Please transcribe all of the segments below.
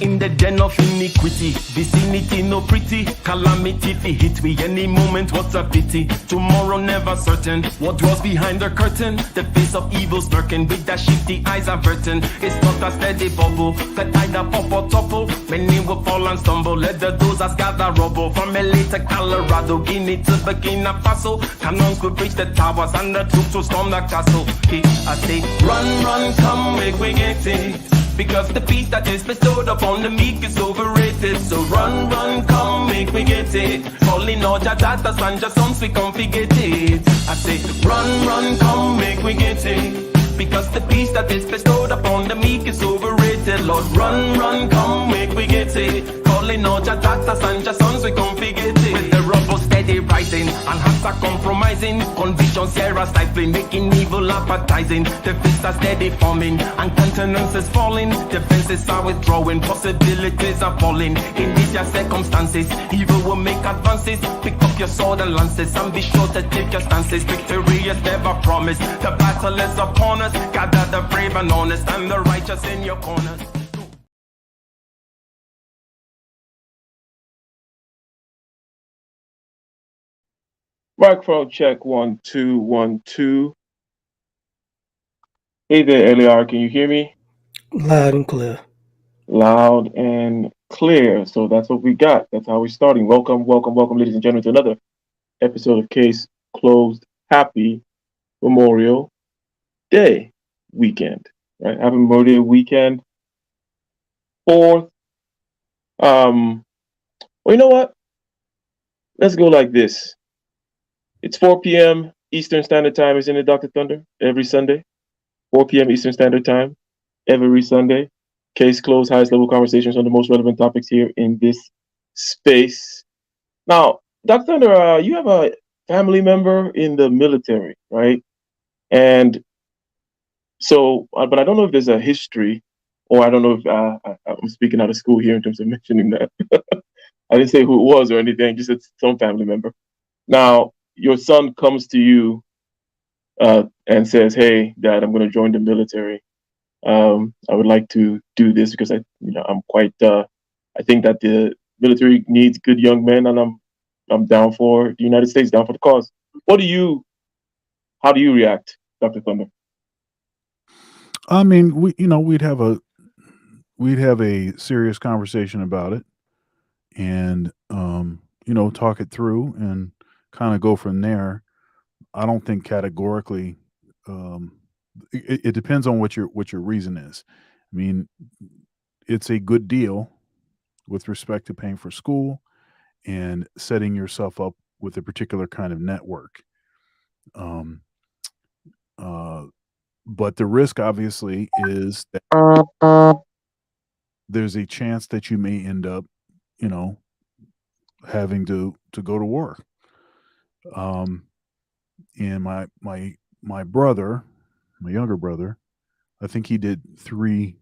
in the den of iniquity. Vicinity no pretty, calamity fi hit we any moment. What's a pity? Tomorrow never certain. What dwells behind the curtain? The face of evil's lurking, with that shifty eyes averting. It's not a steady bubble that either pop or topple. Many will fall and stumble. Let the dozers gather rubble. From LA to Colorado, Guinea to Burkina Faso. Cannons will breach the towers and the troops will storm the castle. Hey, I say, run, run, come, make we get it. Because the peace that is bestowed upon the meek is overrated. So run, run, come, make we get it. Calling all your daughters and your sons, we come forget it. I say, run, run, come, make we get it. Because the peace that is bestowed upon the meek is overrated. Lord, run, run, come, make we get it. Calling all your daughters and your sons, we come forget it. With the rubble steady rising, and hearts are compromising. Convictions here are stifling, making evil appetizing. The fists are steady forming, and countenance is falling. Defenses are withdrawing, possibilities are falling. In these your circumstances, evil will make advances. Pick up your sword and lances, and be sure to take your stances. Victory is never promised, the battle is upon us. Gather the brave and honest, and the righteous in your corners. Microphone check 1 2 1 2. Hey there, Eliar, can you hear me? Loud and clear. Loud and clear. So that's what we got. That's how we're starting. Welcome, welcome, welcome, ladies and gentlemen, to another episode of Case Closed. Happy Memorial Day weekend. Right? Happy Memorial Day weekend. 4th. Well, you know what? Let's go like this. It's 4 p.m. Eastern Standard Time, isn't it, Dr. Thunder? Every Sunday. 4 p.m. Eastern Standard Time, every Sunday. Case closed, highest level conversations on the most relevant topics here in this space. Now, Dr. Thunder, you have a family member in the military, right? And so, but I don't know if there's a history, or I don't know if I'm speaking out of school here in terms of mentioning that. I didn't say who it was or anything, just it's some family member. Now, your son comes to you and says, "Hey, Dad, I'm going to join the military. I would like to do this because I'm quite. I think that the military needs good young men, and I'm down for the United States, down for the cause." How do you react, Dr. Thunder? I mean, we'd have a serious conversation about it, and talk it through and kind of go from there. I don't think categorically. It depends on what your reason is. I mean, it's a good deal with respect to paying for school and setting yourself up with a particular kind of network. But the risk, obviously, is that there's a chance that you may end up, having to go to war. And my brother, my younger brother, I think he did three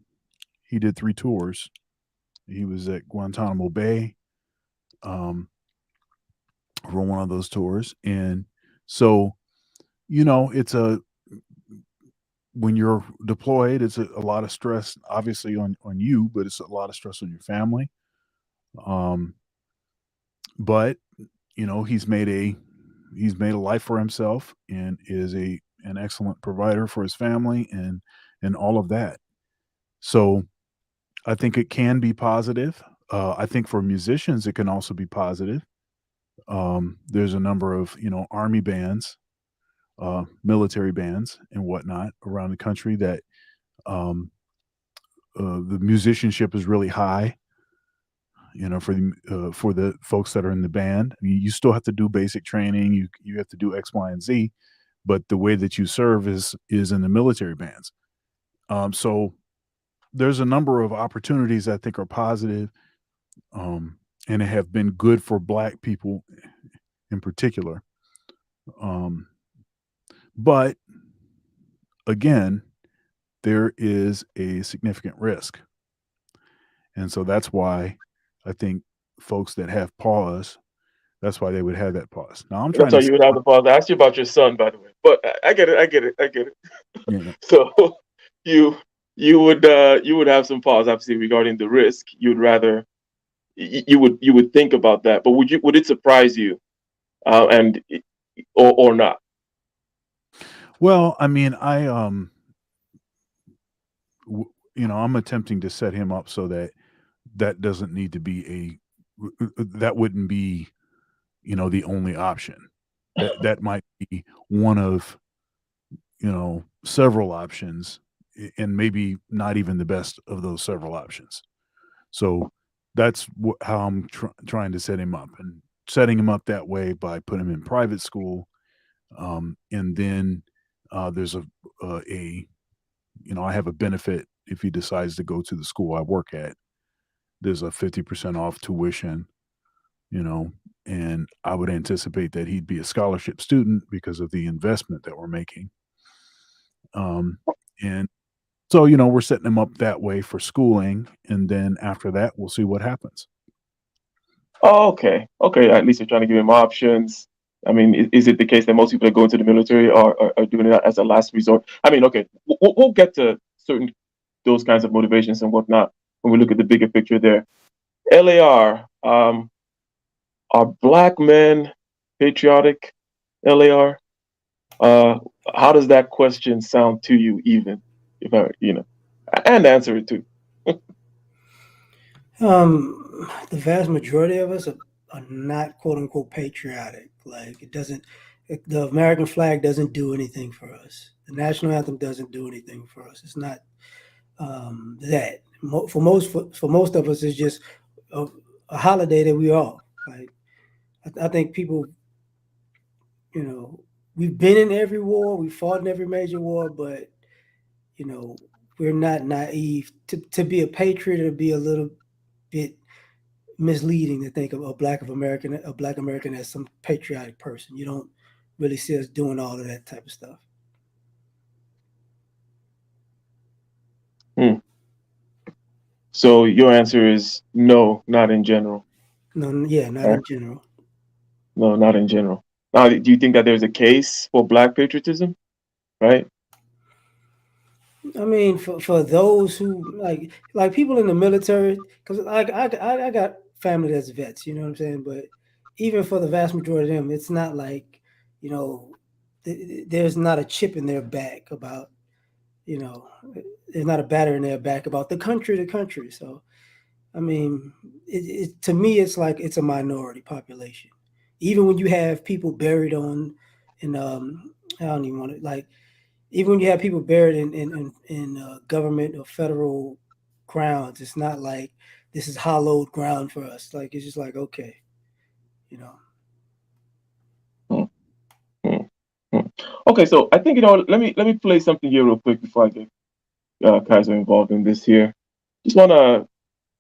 tours. He was at Guantanamo Bay for one of those tours. And so, it's when you're deployed, it's a lot of stress, obviously on you, but it's a lot of stress on your family. But he's made a life for himself and is an excellent provider for his family and all of that. So I think it can be positive. I think for musicians, it can also be positive. There's a number of, Army bands, military bands and whatnot around the country that the musicianship is really high. For the folks that are in the band, I mean, you still have to do basic training. You have to do X, Y, and Z, but the way that you serve is in the military bands. So there's a number of opportunities I think are positive, and have been good for Black people in particular. But again, there is a significant risk, and so that's why I think folks that have pause, that's why they would have that pause. Now I'm trying That's why you would have the pause. I asked you about your son, by the way, but I get it. Yeah. So you you would have some pause, obviously, regarding the risk. You'd rather you would think about that, but would it surprise you, and or not? Well, I mean, I'm attempting to set him up so that that doesn't need to be that wouldn't be, the only option. That might be one of, several options, and maybe not even the best of those several options. So that's how I'm trying to set him up, and setting him up that way by putting him in private school. And then there's a I have a benefit if he decides to go to the school I work at. There's a 50% off tuition, you know, and I would anticipate that he'd be a scholarship student because of the investment that we're making. Um, and so, we're setting him up that way for schooling, and then after that, we'll see what happens. Oh, okay, okay. At least you're trying to give him options. I mean, is it the case that most people that go into the military are doing it as a last resort? I mean, okay, we'll get to certain those kinds of motivations and whatnot when we look at the bigger picture there. LAR, are black men patriotic? LAR, uh, how does that question sound to you? Even if and answer it too. The vast majority of us are not quote unquote patriotic. Like the American flag doesn't do anything for us. The national anthem doesn't do anything for us. It's not that for most of us, it's just a, a holiday that we all like. I think people, you know, we've been in every war, we fought in every major war, but you know, we're not naive. To be a patriot or be a little bit misleading to think of a black American as some patriotic person. You don't really see us doing all of that type of stuff. Hmm. So your answer is no, not in general. No, yeah, not Right? in general. No, not in general. Now, do you think that there's a case for black patriotism? Right? I mean, for those who like people in the military, because I got family that's vets, you know what I'm saying. But even for the vast majority of them, it's not like you know, there's not a chip in their back about you know, there's not a batter in their back about the country, So I mean, to me, it's like it's a minority population. Even when you have people buried in I don't even want to like even when you have people buried in government or federal grounds, it's not like this is hallowed ground for us. Like it's just like okay, you know. Hmm, hmm, hmm. Okay, so I think let me play something here real quick before I get Kaiser involved in this here. Just want to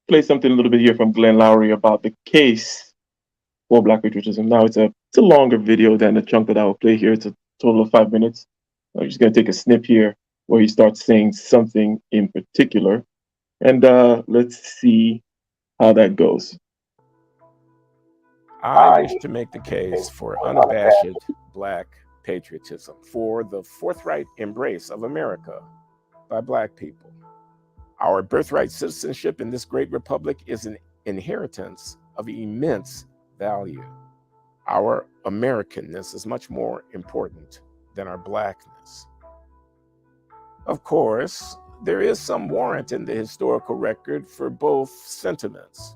play something a little bit here from Glenn Lowry about the case for Black patriotism. Now it's a longer video than the chunk that I will play here. It's a total of 5 minutes. I'm just gonna take a snip here where he starts saying something in particular, and let's see how that goes. I wish to make the case for unabashed Black patriotism, for the forthright embrace of America by Black people. Our birthright citizenship in this great republic is an inheritance of immense value. Our Americanness is much more important than our Blackness. Of course, there is some warrant in the historical record for both sentiments.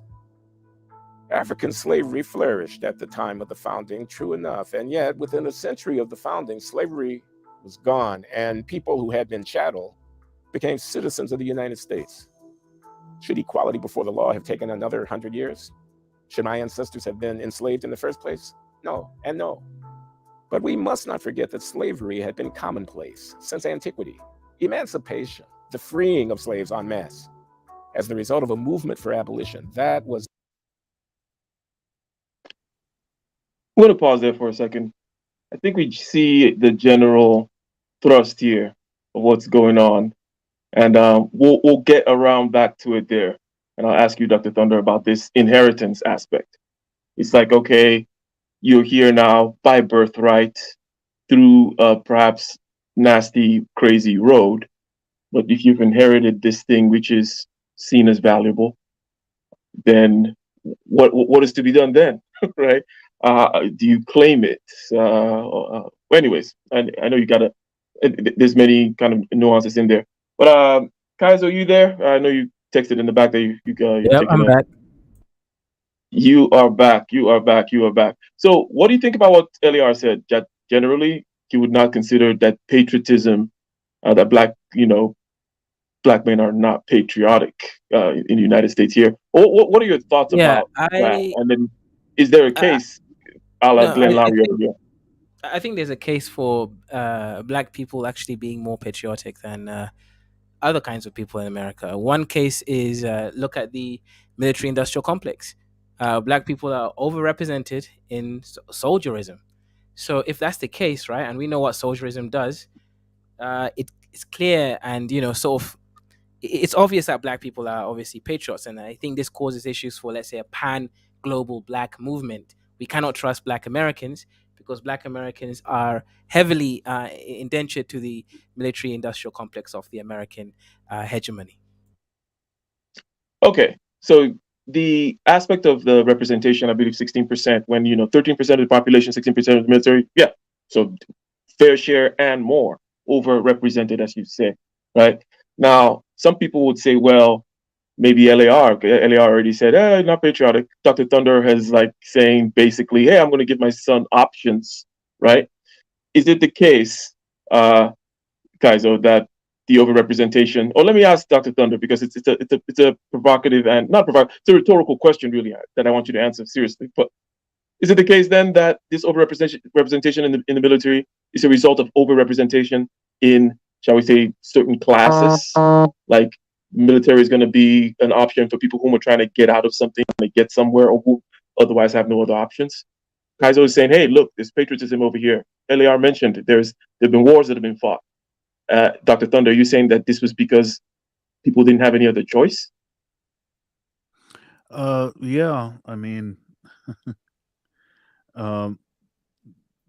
African slavery flourished at the time of the founding, true enough, and yet within a century of the founding, slavery was gone, and people who had been chattel became citizens of the United States. Should equality before the law have taken another 100 years? Should my ancestors have been enslaved in the first place? No, and no. But we must not forget that slavery had been commonplace since antiquity. Emancipation, the freeing of slaves en masse, as the result of a movement for abolition, that was. I'm gonna pause there for a second. I think we see the general thrust here of what's going on, and we'll get around back to it there. And I'll ask you, Dr. Thunder, about this inheritance aspect. It's like, okay, you're here now by birthright through perhaps nasty, crazy road. But if you've inherited this thing which is seen as valuable, then what is to be done then, right? Do you claim it? Anyways, I know you gotta. There's many kind of nuances in there. But Kaiser, you there? I know you texted in the back that you're Yep, taking I'm a. back. You are back. You are back. You are back. So, what do you think about what Eliar said? That generally, he would not consider that patriotism, that black men are not patriotic in the United States here. What are your thoughts Yeah, about that? And then, is there a I case, a la no, Glenn I Lowry over think here? there's a case for black people actually being more patriotic than other kinds of people in America. One case is look at the military-industrial complex. Black people are overrepresented in soldierism. So if that's the case, right, and we know what soldierism does, it's clear and sort of it's obvious that black people are obviously patriots, and I think this causes issues for, let's say, a pan global black movement. We cannot trust black Americans because black Americans are heavily indentured to the military industrial complex of the American hegemony. Okay, so the aspect of the representation, I believe 16%, when 13% of the population, 16% of the military, yeah. So fair share and more overrepresented, as you say, right? Now, some people would say, well, maybe LAR already said, not patriotic. Dr. Thunder has like saying basically, hey, I'm going to give my son options, right? Is it the case, Kaizo, that the overrepresentation, or let me ask Dr. Thunder, because it's a provocative and not provocative, it's a rhetorical question really that I want you to answer seriously. But is it the case then that this overrepresentation in the military is a result of overrepresentation in, shall we say, certain classes? Like military is going to be an option for people who are trying to get out of something, to get somewhere, or who otherwise have no other options. Kaizo is saying, hey, look, there's patriotism over here. LAR mentioned there've been wars that have been fought. Dr. Thunder, are you saying that this was because people didn't have any other choice? Yeah, I mean, um,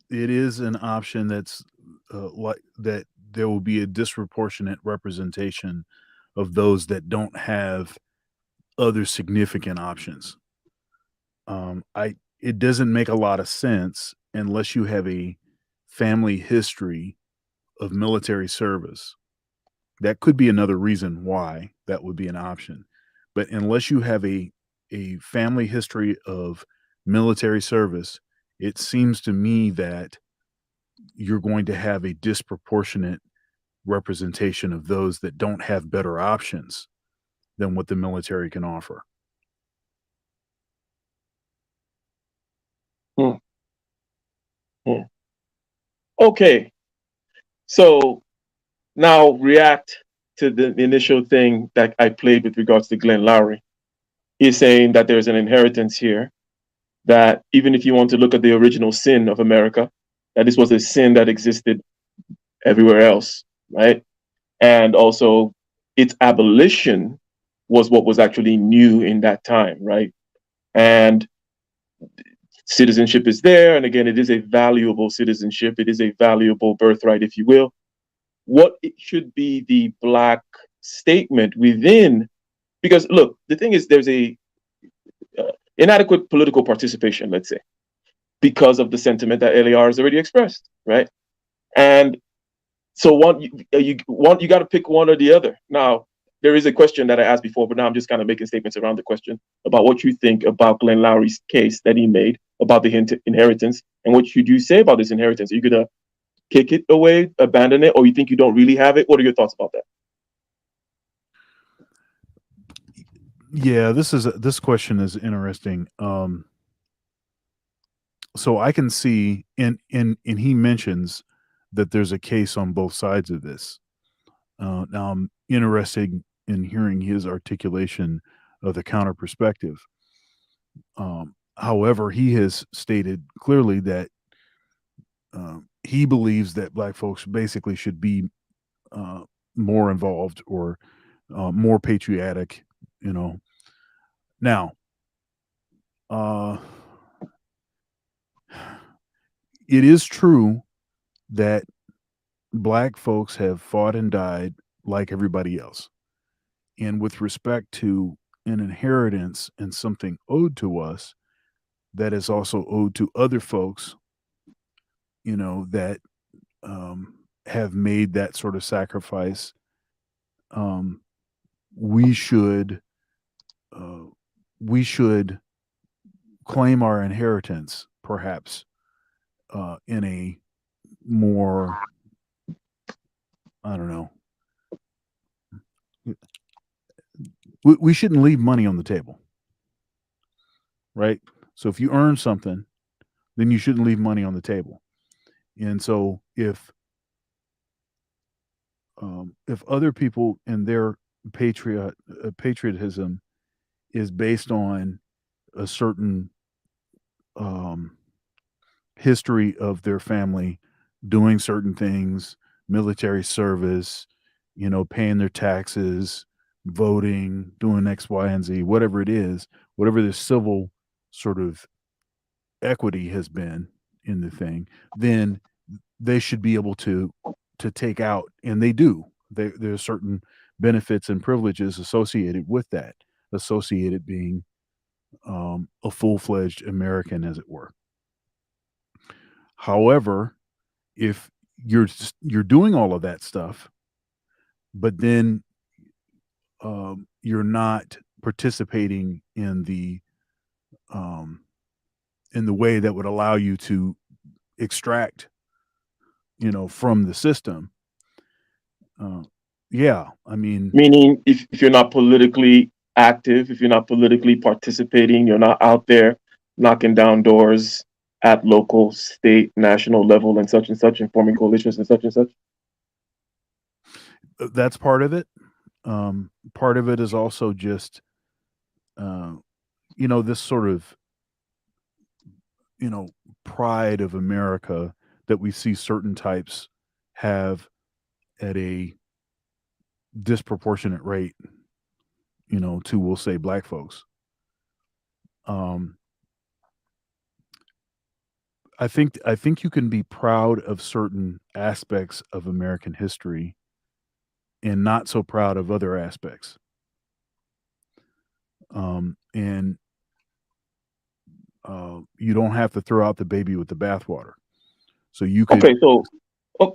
it is an option that's like that. There will be a disproportionate representation of those that don't have other significant options. I It doesn't make a lot of sense unless you have a family history of military service. That could be another reason why that would be an option. But unless you have a family history of military service, it seems to me that you're going to have a disproportionate representation of those that don't have better options than what the military can offer. Hmm. Hmm. Okay, so now react to the initial thing that I played with regards to Glenn Lowry. He's saying that there's an inheritance here, that even if you want to look at the original sin of America, that this was a sin that existed everywhere else, right? And also its abolition was what was actually new in that time, right? And citizenship is there. And again, it is a valuable citizenship. It is a valuable birthright, if you will. What it should be the black statement within, because look, the thing is, there's a inadequate political participation, let's say, because of the sentiment that LAR has already expressed, right? And so you got to pick one or the other. Now, there is a question that I asked before, but now I'm just kind of making statements around the question about what you think about Glenn Lowry's case that he made about the inheritance, and what should you say about this inheritance? Are you gonna kick it away, abandon it, or you think you don't really have it? What are your thoughts about that? Yeah, this question is interesting. So I can see, and he mentions that there's a case on both sides of this. Now I'm interested in hearing his articulation of the counter perspective. However, he has stated clearly that he believes that black folks basically should be uh, more involved or more patriotic. You know, now uh, it is true that black folks have fought and died like everybody else. And with respect to an inheritance and something owed to us that is also owed to other folks, that have made that sort of sacrifice, um, we should uh, we should claim our inheritance, perhaps in a more, I don't know, we shouldn't leave money on the table, right? So if you earn something, then you shouldn't leave money on the table. And so if other people and their patriotism is based on a certain um, history of their family doing certain things, military service, paying their taxes, voting, doing X, Y, and Z, whatever it is, whatever the civil sort of equity has been in the thing, then they should be able to take out, and they do. There's certain benefits and privileges associated with that, associated being a full-fledged American, as it were. However, if you're doing all of that stuff, but then you're not participating um, in the way that would allow you to extract, from the system. Uh, yeah, I mean, Meaning, if you're not politically active, if you're not politically participating, you're not out there knocking down doors at local, state, national level, and such, and forming coalitions and such. that's part of it. Part of it is also just, uh, this sort of, pride of America that we see certain types have at a disproportionate rate, to, we'll say, black folks. Um, I think you can be proud of certain aspects of American history and not so proud of other aspects. And you don't have to throw out the baby with the bathwater. So you could, Okay, so oh,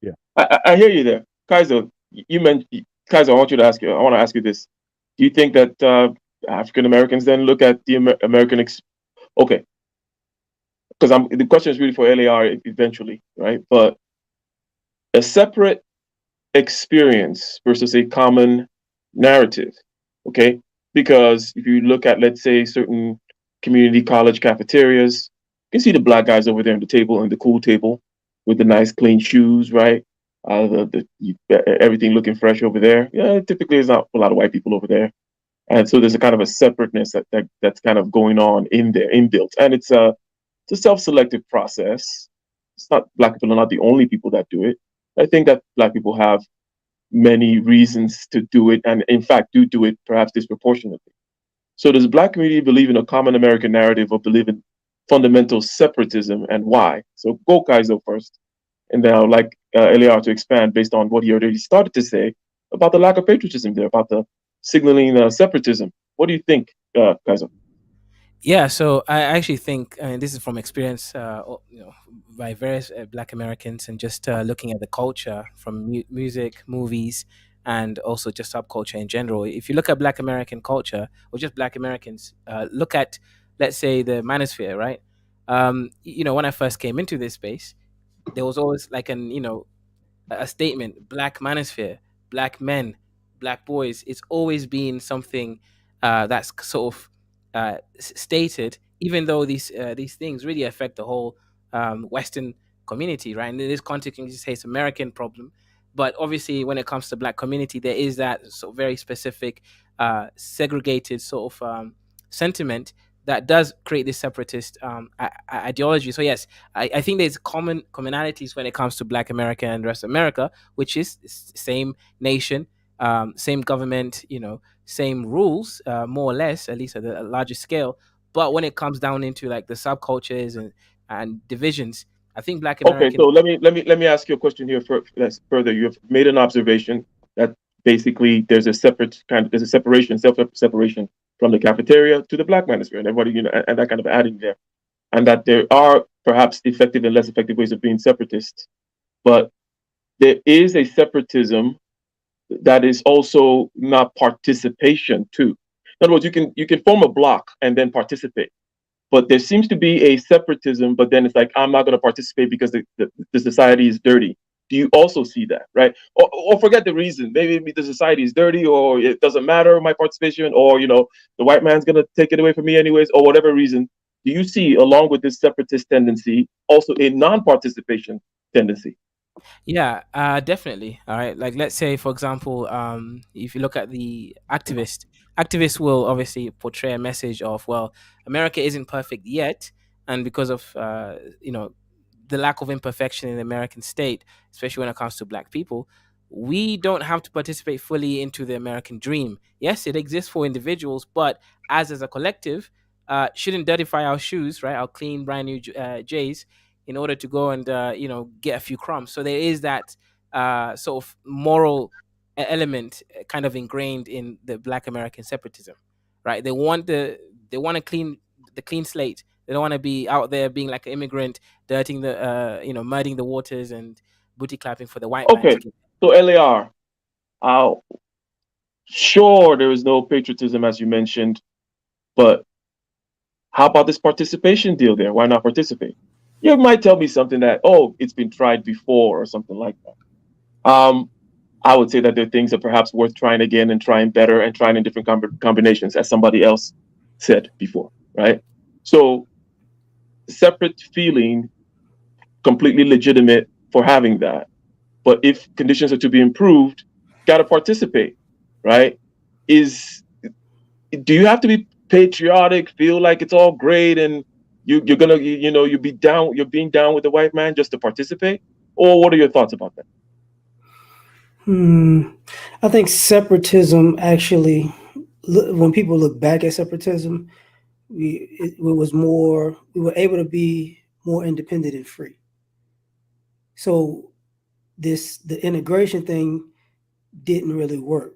yeah. I hear you there, Kaiser. You mentioned Kaiser. I want to ask you this. Do you think that African Americans then look at the American okay? Because the question is really for LAR eventually, right? But a separate experience versus a common narrative, okay? Because if you look at, let's say, certain community college cafeterias, you can see the black guys over there on the table, on the cool table, with the nice clean shoes, right? Everything looking fresh over there. Yeah, typically there's not a lot of white people over there, and so there's a kind of a separateness that's kind of going on in there, inbuilt, and it's a self-selective process. It's not black people are not the only people that do it. I think that black people have many reasons to do it, and in fact do it perhaps disproportionately. So does the black community believe in a common American narrative or believe in fundamental separatism, and why? So go Kaizo first, and then I would like Eliar to expand based on what he already started to say about the lack of patriotism there, about the signaling separatism. What do you think, Kaizo? Yeah, so I actually think, and this is from experience, by various Black Americans, and just looking at the culture from music, movies, and also just subculture in general. If you look at Black American culture, or just Black Americans, look at, let's say, the manosphere, right? When I first came into this space, there was always like a statement: black manosphere, black men, black boys. It's always been something that's sort of stated, even though these things really affect the whole Western community, right? And in this context, you can just say it's American problem, but obviously, when it comes to black community, there is that sort of very specific, segregated sort of sentiment that does create this separatist ideology. So yes, I think there's commonalities when it comes to Black America and the rest of America, which is same nation, same government, same rules, more or less, at least at a larger scale. But when it comes down into like the subcultures and divisions, I think Black Okay, American. so let me ask you a question here. Further, you have made an observation. basically there's a separation, separation from the cafeteria to the black manosphere, and everybody, and that kind of adding there, and that there are perhaps effective and less effective ways of being separatists, but there is a separatism that is also not participation too. In other words, you can form a block and then participate, but there seems to be a separatism, but then it's like, I'm not going to participate because the society is dirty. Do you also see that, right? Or forget the reason. Maybe the society is dirty, or it doesn't matter my participation, or the white man's going to take it away from me anyways, or whatever reason. Do you see, along with this separatist tendency, also a non-participation tendency? Yeah, definitely. All right. Like, let's say, for example, if you look at the activists will obviously portray a message of, well, America isn't perfect yet, and because of the lack of imperfection in the American state, especially when it comes to Black people, we don't have to participate fully into the American dream. Yes, it exists for individuals, but as a collective, shouldn't dirtify our shoes, right? Our clean, brand new J's, in order to go and get a few crumbs. So there is that sort of moral element kind of ingrained in the Black American separatism, right? They want to clean the clean slate. They don't want to be out there being like an immigrant, dirting the muddying the waters and booty clapping for the white man Okay, to get. so LAR, uh, sure, there is no patriotism as you mentioned, but how about this participation deal there? Why not participate? You might tell me something that, oh, it's been tried before or something like that. I would say that there are things that perhaps worth trying again and trying better and trying in different combinations, as somebody else said before, right? So, separate feeling, completely legitimate for having that. But if conditions are to be improved, got to participate, right? Is Do you have to be patriotic, feel like it's all great, and you're gonna you're being down with the white man just to participate? Or what are your thoughts about that? Hmm. I think separatism actually, when people look back at separatism, it was more, we were able to be more independent and free. So the integration thing didn't really work,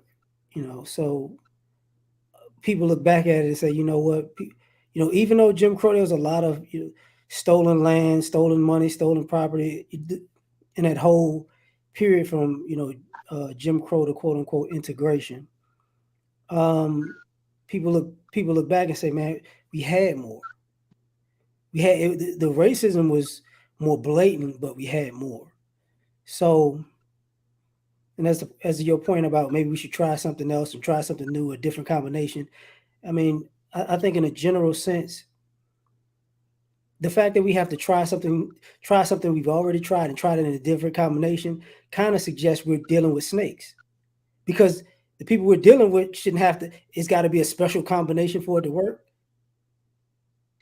So people look back at it and say, you know what, even though Jim Crow, there was a lot of stolen land, stolen money, stolen property in that whole period from Jim Crow to quote unquote integration. Um, people look back and say, man, we had more. The racism was more blatant, but we had more. So, and as your point about maybe we should try something else and try something new, a different combination. I mean, I think in a general sense, the fact that we have to try something we've already tried and tried it in a different combination, kind of suggests we're dealing with snakes, because the people we're dealing with shouldn't have to. It's got to be a special combination for it to work.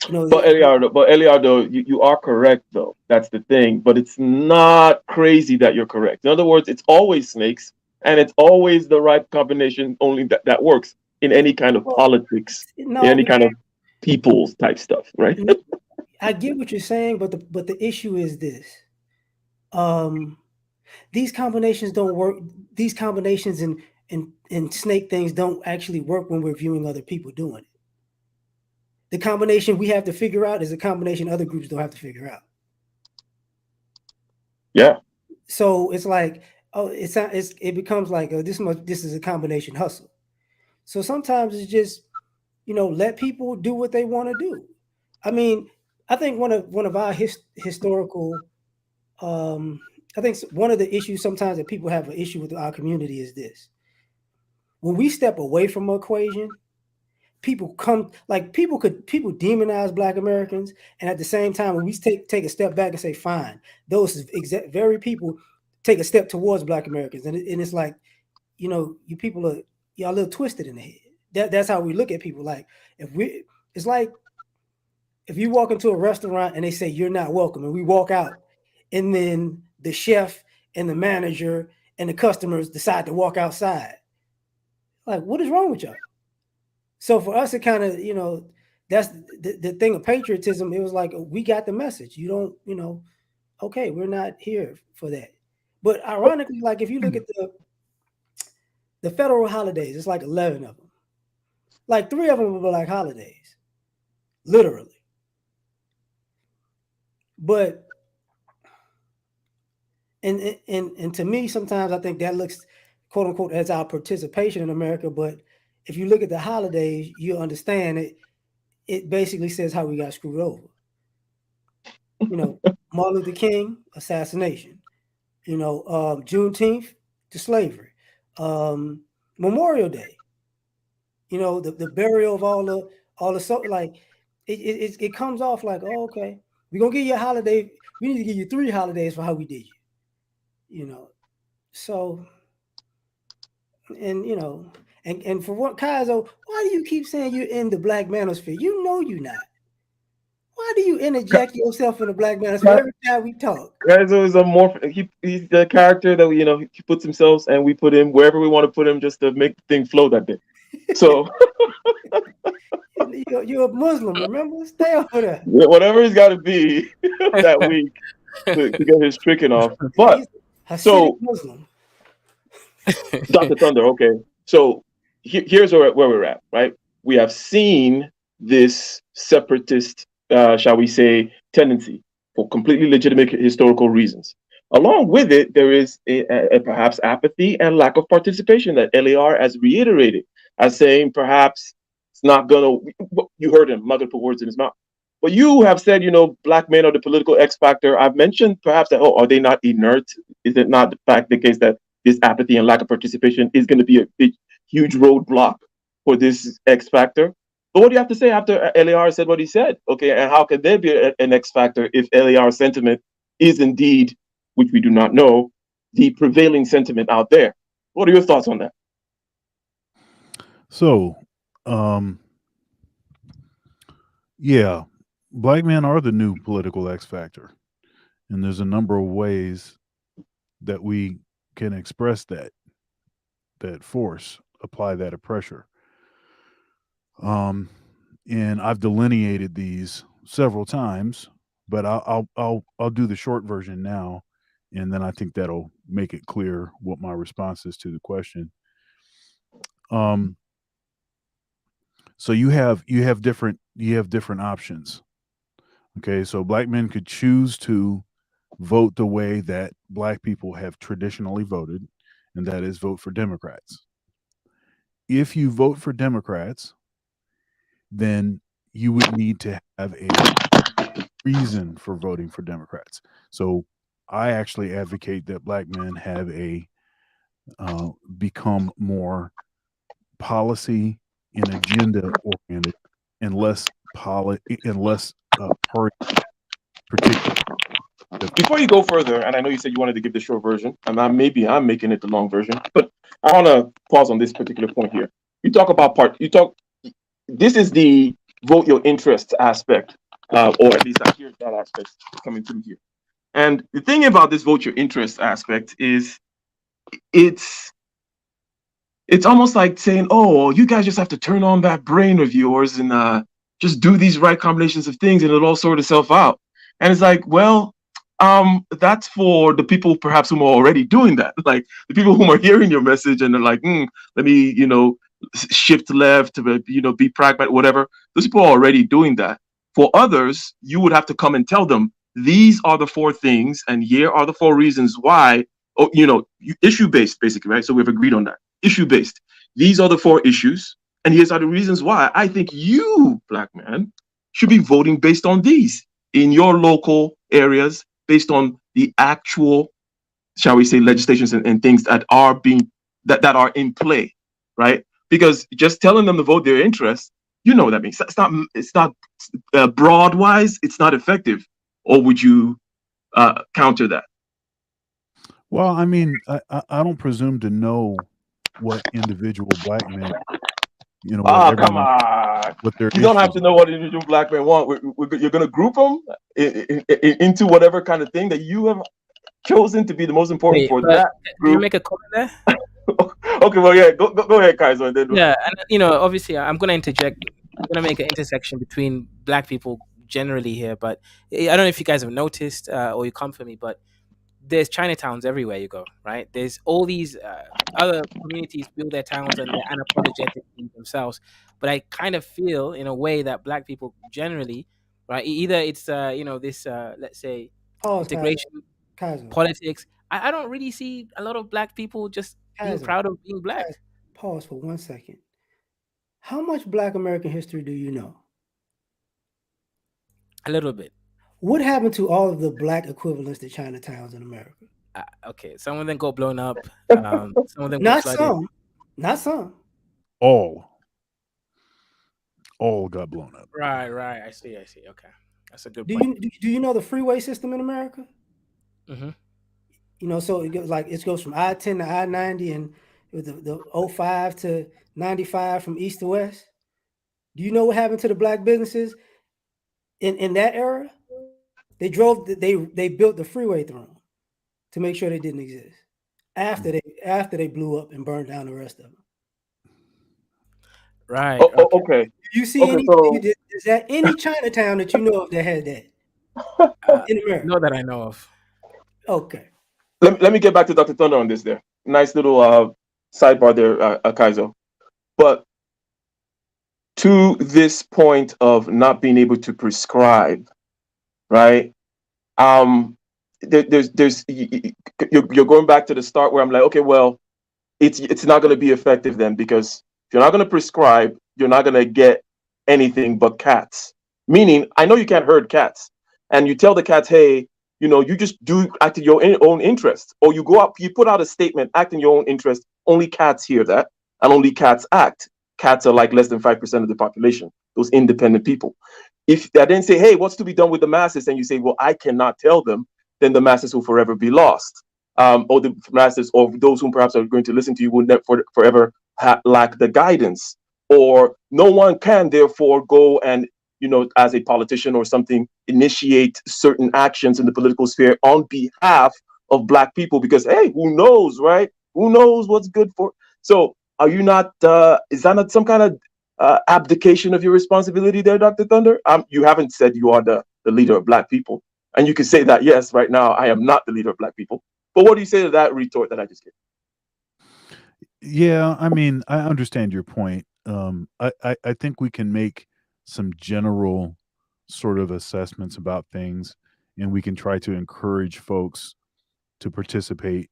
Eliardo, you are correct though. That's the thing. But it's not crazy that you're correct. In other words, it's always snakes, and it's always the right combination only that works in any kind of Well, politics, in no, any kind because of people's type stuff, right? I get what you're saying, but the issue is this: um, these combinations don't work. These combinations and snake things don't actually work when we're viewing other people doing it. The combination we have to figure out is a combination other groups don't have to figure out. Yeah. So it's like, oh, it becomes like, oh, this is a combination hustle. So sometimes it's just, let people do what they want to do. I mean, I think one of our historical, I think one of the issues sometimes that people have an issue with our community is this: when we step away from an equation, people demonize Black Americans, and at the same time, when we take a step back and say, fine, those very people take a step towards Black Americans, and it's like, you people are y'all a little twisted in the head. That's how we look at people. Like, it's like if you walk into a restaurant and they say you're not welcome, and we walk out, and then the chef and the manager and the customers decide to walk outside. Like, what is wrong with y'all? So for us, it kind of, that's the thing of patriotism. It was like, we got the message. You don't, okay, we're not here for that. But ironically, like if you look at The federal holidays, it's like 11 of them. Like 3 of them are black holidays, literally. But and to me, sometimes I think that looks, quote unquote, as our participation in America. But if you look at the holidays, you understand it. It basically says how we got screwed over. Martin Luther King assassination. Juneteenth to slavery. Um, Memorial Day. The burial of all the so like it comes off like, oh, okay, we're gonna give you a holiday. We need to give you 3 holidays for how we did you. So and for what, Kaizo, why do you keep saying you're in the black manosphere? You know you're not. Why do you interject yourself in the black manosphere every time we talk? Kaizo is he's the character that he puts himself, and we put him wherever we want to put him just to make the thing flow that day. So You're a Muslim, remember? Stay over there. whatever he's got to be that week to get his tricking off. But Hasidic so Muslim. Dr. Thunder, okay. So here's where we're at, right? We have seen this separatist, shall we say, tendency for completely legitimate historical reasons. Along with it, there is a perhaps apathy and lack of participation that LAR has reiterated as saying perhaps it's not going to, you heard him, I'm not going to put words in his mouth. But you have said, black men are the political X factor. I've mentioned perhaps that, are they not inert? Is it not the case that this apathy and lack of participation is going to be a big, huge roadblock for this X factor? But what do you have to say after LAR said what he said? Okay, and how can there be an X factor if LAR sentiment is indeed, which we do not know, the prevailing sentiment out there? What are your thoughts on that? So, yeah, black men are the new political X factor, and there's a number of ways that we can express that force, apply that pressure. And I've delineated these several times, but I'll do the short version now, and then I think that'll make it clear what my response is to the question. So you have different options. Okay, so black men could choose to vote the way that black people have traditionally voted, and that is vote for Democrats. If you vote for Democrats, then you would need to have a reason for voting for Democrats. So I actually advocate that black men have become more policy and agenda oriented and less party particular. Before you go further, and I know you said you wanted to give the short version, and maybe I'm making it the long version, but I want to pause on this particular point here. You talk about this is the vote your interest aspect, or at least I hear that aspect coming through here. And the thing about this vote your interest aspect is it's almost like saying, oh, you guys just have to turn on that brain of yours and just do these right combinations of things and it'll all sort itself out. And it's like, well, that's for the people perhaps who are already doing that. Like the people who are hearing your message and they're like, let me, shift left to, be pragmatic, whatever. Those people are already doing that. For others, you would have to come and tell them, these are the 4 things and here are the 4 reasons why, issue based, basically, right? So we've agreed on that. Issue based. These are the 4 issues. And here's are the reasons why I think you, black man, should be voting based on these in your local areas, based on the actual, shall we say, legislations and things that are that are in play, right? Because just telling them to vote their interest, what that means. It's not broad wise. It's not effective. Or would you counter that? Well, I mean, I don't presume to know what individual black men, Come on. what their You don't have issues to know what individual black men want. You're going to group them into whatever kind of thing that you have chosen to be the most important for that group. Can you make a comment there? Okay, well, yeah, go ahead, Kaiser. Yeah, and obviously, I'm going to interject. I'm going to make an intersection between black people generally here, but I don't know if you guys have noticed or you come for me, but there's Chinatowns everywhere you go, right? There's all these other communities build their towns and they're unapologetically themselves. But I kind of feel in a way that black people generally, right, either it's this let's say Pause, Kaiser. integration Kaiser. politics. I don't really see a lot of black people just being Kaiser. proud of being black. Kaiser. Pause for 1 second. How much Black American history do you know? A little bit. What happened to all of the black equivalents to Chinatowns in America? Okay, some of them got blown up. Some of them got Not flooded. some. Not some. All got blown up. Right. I see. Okay, that's a good Do point. you know the freeway system in America? Hmm. So it goes from I-10 to I-90 and with the 05 to 95 from east to west. Do you know what happened to the black businesses in that era? They built the freeway through them to make sure they didn't exist. After they blew up and burned down the rest of them. Right. Oh, Okay. okay. Do you see Okay, any? so Is there any Chinatown that you know of that had that in America? Not that I know of. Okay. let me get back to Dr. Thunder on this there. Nice little sidebar there, Kaizo. But to this point of not being able to prescribe, right? Um, you're going back to the start where I'm like, okay, well, it's not going to be effective then because if you're not going to prescribe, you're not going to get anything but cats. Meaning, I know you can't herd cats, and you tell the cats, hey, you just do act in your own interest, or you go up, you put out a statement, act in your own interest. Only cats hear that, and only cats act. Cats are like less than 5% of the population. Those independent people. If I then say, hey, what's to be done with the masses, and you say, well, I cannot tell them, then the masses will forever be lost. Or the masses, or those who perhaps are going to listen to you, will never forever lack the guidance. Or no one can therefore go and, as a politician or something, initiate certain actions in the political sphere on behalf of black people because, hey, who knows, right? Who knows what's good for? So are you not, is that not some kind of abdication of your responsibility there, Dr. Thunder? You haven't said you are the leader of black people. And you can say that, yes, right now, I am not the leader of black people. But what do you say to that retort that I just gave? Yeah, I mean, I understand your point. I think we can make some general sort of assessments about things, and we can try to encourage folks to participate.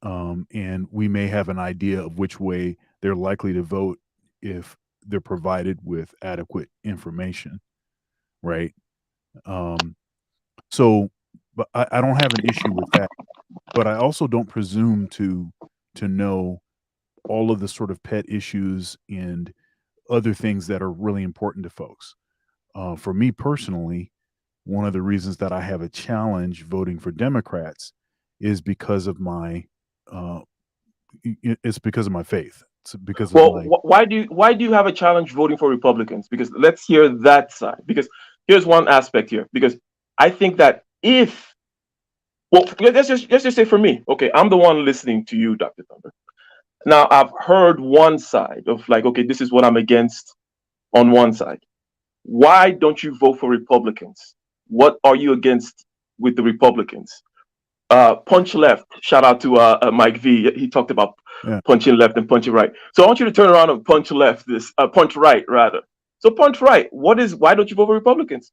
And we may have an idea of which way they're likely to vote if they're provided with adequate information, right? Um, so, but I don't have an issue with that. But I also don't presume to know all of the sort of pet issues and other things that are really important to folks. For me personally, one of the reasons that I have a challenge voting for Democrats is because of my uh, it's because of my faith. It's because of Well, my why do you have a challenge voting for Republicans? Because let's hear that side. Because here's one aspect here. Because I think that if well, let's just say for me, okay, I'm the one listening to you, Dr. Thunder. Now I've heard one side of like, okay, this is what I'm against on one side. Why don't you vote for Republicans? What are you against with the Republicans? Punch left. Shout out to Mike V. He talked about yeah. punching left and punching right. So I want you to turn around and punch left. This punch right rather. So punch right. Why don't you vote for Republicans?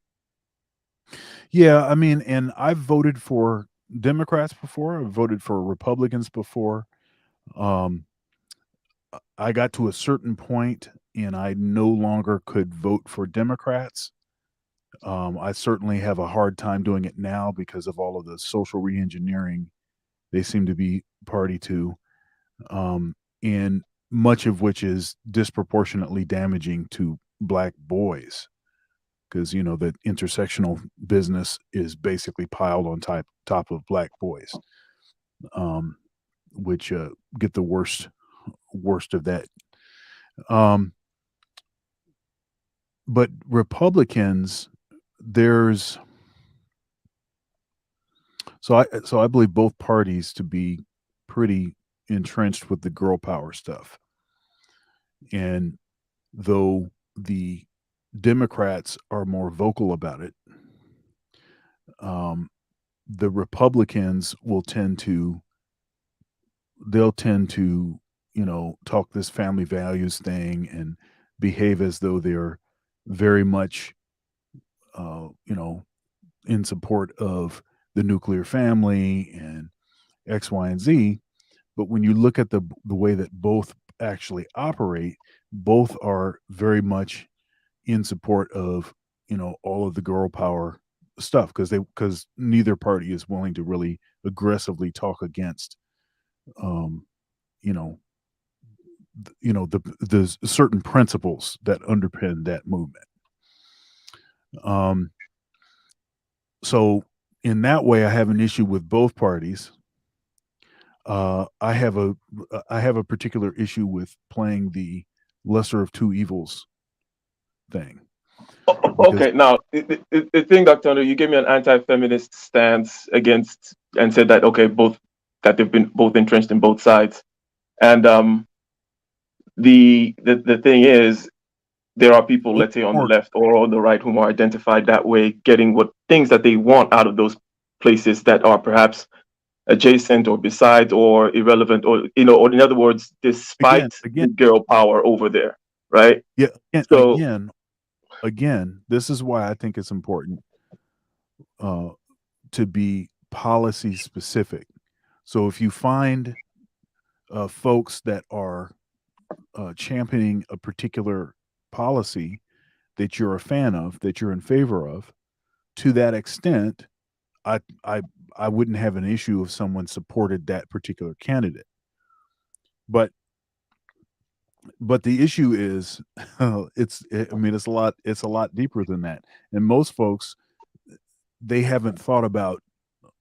Yeah, I mean, and I've voted for Democrats before. I've voted for Republicans before. Um, I got to a certain point and I no longer could vote for Democrats. I certainly have a hard time doing it now because of all of the social reengineering they seem to be party to, and much of which is disproportionately damaging to black boys because the intersectional business is basically piled on top of black boys, um, which get the worst of that. Um, but Republicans, there's so I believe both parties to be pretty entrenched with the girl power stuff. And though the Democrats are more vocal about it, um, the Republicans will tend to they'll tend to, talk this family values thing and behave as though they're very much, in support of the nuclear family and X, Y, and Z. But when you look at the way that both actually operate, both are very much in support of, all of the girl power stuff, because neither party is willing to really aggressively talk against, um, you know the certain principles that underpin that movement. Um, so in that way, I have an issue with both parties. I have a particular issue with playing the lesser of two evils thing, because Okay, now the thing, Dr. Under, you gave me an anti-feminist stance against and said that okay, both that they've been both entrenched in both sides, and the thing is there are people, let's say on the or left or on the right, whom are identified that way, getting what things that they want out of those places that are perhaps adjacent or beside or irrelevant, or or in other words, again, despite again, the girl power over there, right? yeah, again, So again, again, this is why I think it's important uh, to be policy specific. So if you find folks that are championing a particular policy that you're a fan of, that you're in favor of, to that extent, I I I wouldn't have an issue if someone supported that particular candidate. But the issue is, I mean, it's a lot deeper than that. And most folks, they haven't thought about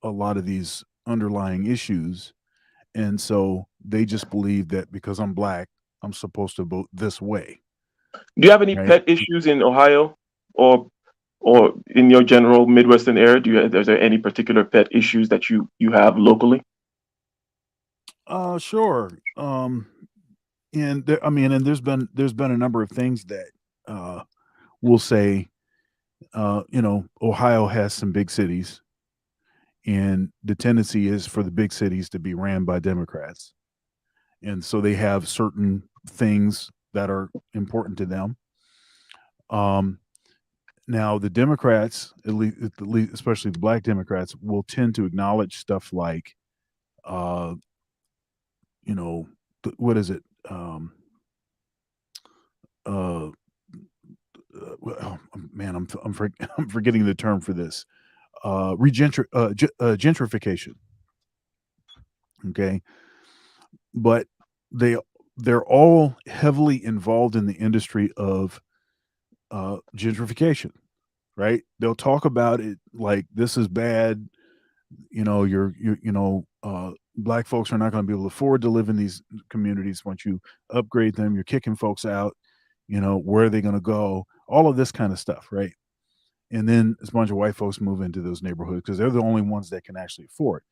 a lot of these underlying issues, and so they just believe that because I'm black, I'm supposed to vote this way, do you have any right? pet issues in Ohio or in your general Midwestern area? Is there any particular pet issues that you have locally? Sure. And there, I mean, and there's been a number of things that uh, we'll say. Ohio has some big cities, and the tendency is for the big cities to be ran by Democrats, and so they have certain things that are important to them. Um, Now, the Democrats, at least, especially the Black Democrats, will tend to acknowledge stuff like, uh, what is it? Uh, oh, man, I'm forgetting the term for this. Gentrification. Okay, but they they're all heavily involved in the industry of gentrification, right? They'll talk about it like this is bad. Black folks are not going to be able to afford to live in these communities. Once you upgrade them, you're kicking folks out. Where are they going to go? All of this kind of stuff, right? And then a bunch of white folks move into those neighborhoods because they're the only ones that can actually afford.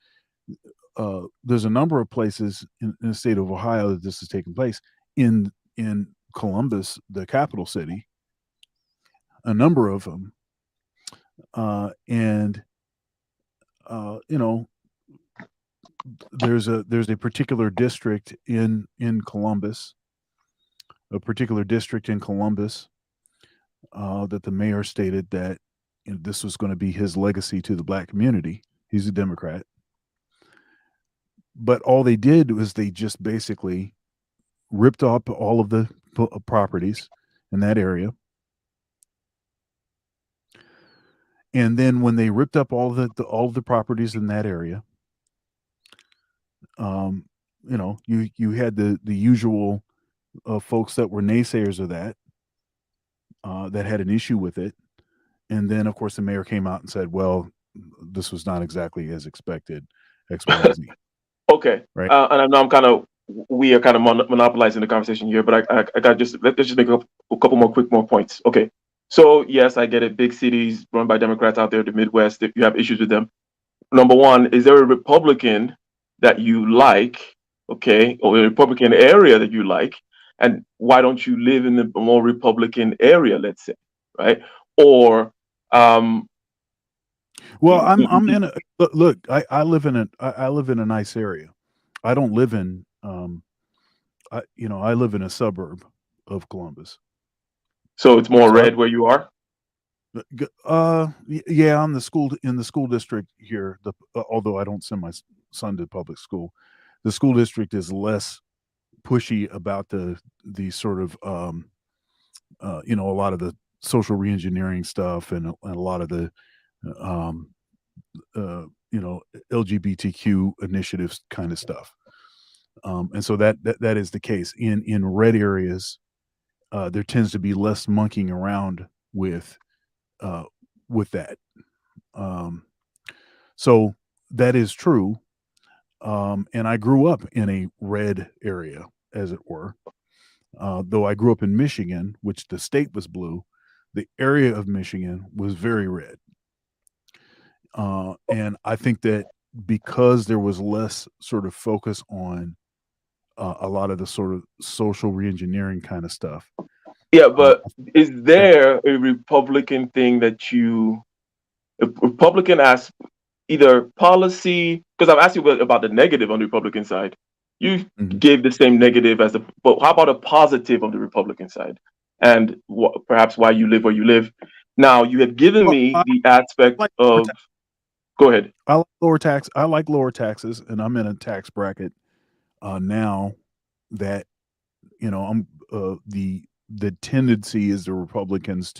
There's a number of places in the state of Ohio that this is taking place. In Columbus, the capital city, a number of them, and there's a particular district in Columbus, a particular district in Columbus, that the mayor stated that this was going to be his legacy to the black community. He's a Democrat, but all they did was they just basically ripped up all of the properties in that area. And then when they ripped up all of the properties in that area, you had the usual folks that were naysayers of that, that had an issue with it. And then, of course, the mayor came out and said, well, this was not exactly as expected, X, Y, and Z. Okay, Right. and I know we are kind of monopolizing the conversation here, but I got let's just make a couple more points. Okay, so yes, I get it. Big cities run by Democrats out there, the Midwest, if you have issues with them. Number one, is there a Republican that you like, okay, or a Republican area that you like, and why don't you live in the more Republican area, let's say, right? Or um, Well, I'm in a look. I live in a nice area. I don't live in I live in a suburb of Columbus. So it's more So red where you are. yeah, I'm the school in the school district here. Although I don't send my son to public school, the school district is less pushy about the sort of a lot of the social reengineering stuff and a lot of the um, you know LGBTQ initiatives kind of stuff. And so that is the case in red areas. There tends to be less monkeying around uh, with that. Um, so that is true. And I grew up in a red area, as it were. Though I grew up in Michigan, which the state was blue, the area of Michigan was very red. And I think that because there was less sort of focus on a lot of the sort of social reengineering kind of stuff, Yeah, but I is think there a Republican thing that a Republican as either policy? Because I've asked you about the negative on the Republican side. You mhm. gave the same negative as the, but how about a positive on the Republican side? And perhaps why you live where you live. Now, you have given Well, me the aspect like lower of, go ahead. I like lower tax. I like lower taxes, and I'm in a tax bracket now that I'm the tendency is the Republicans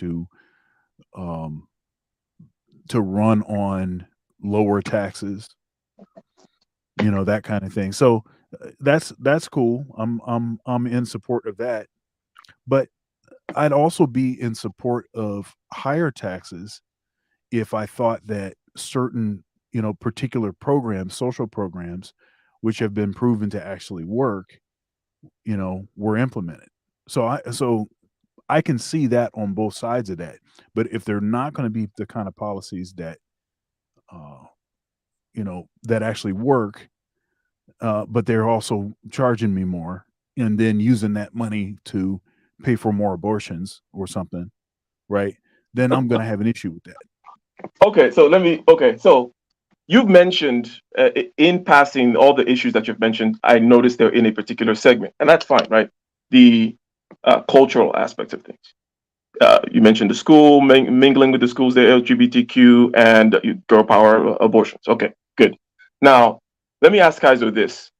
um, to run on lower taxes, that kind of thing. So that's cool. I'm in support of that, but I'd also be in support of higher taxes if I thought that certain particular programs, social programs, which have been proven to actually work, were implemented. So I can see that on both sides of that. But if they're not going to be the kind of policies that uh, that actually work, but they're also charging me more and then using that money to pay for more abortions or something, right? Then I'm going to have an issue with that. Okay, so so you've mentioned in passing all the issues that you've mentioned. I noticed they're in a particular segment, and that's fine, right? The cultural aspects of things. You mentioned the school mingling with the schools, the LGBTQ and girl power abortions. Okay, good. Now, let me ask Kaizo this.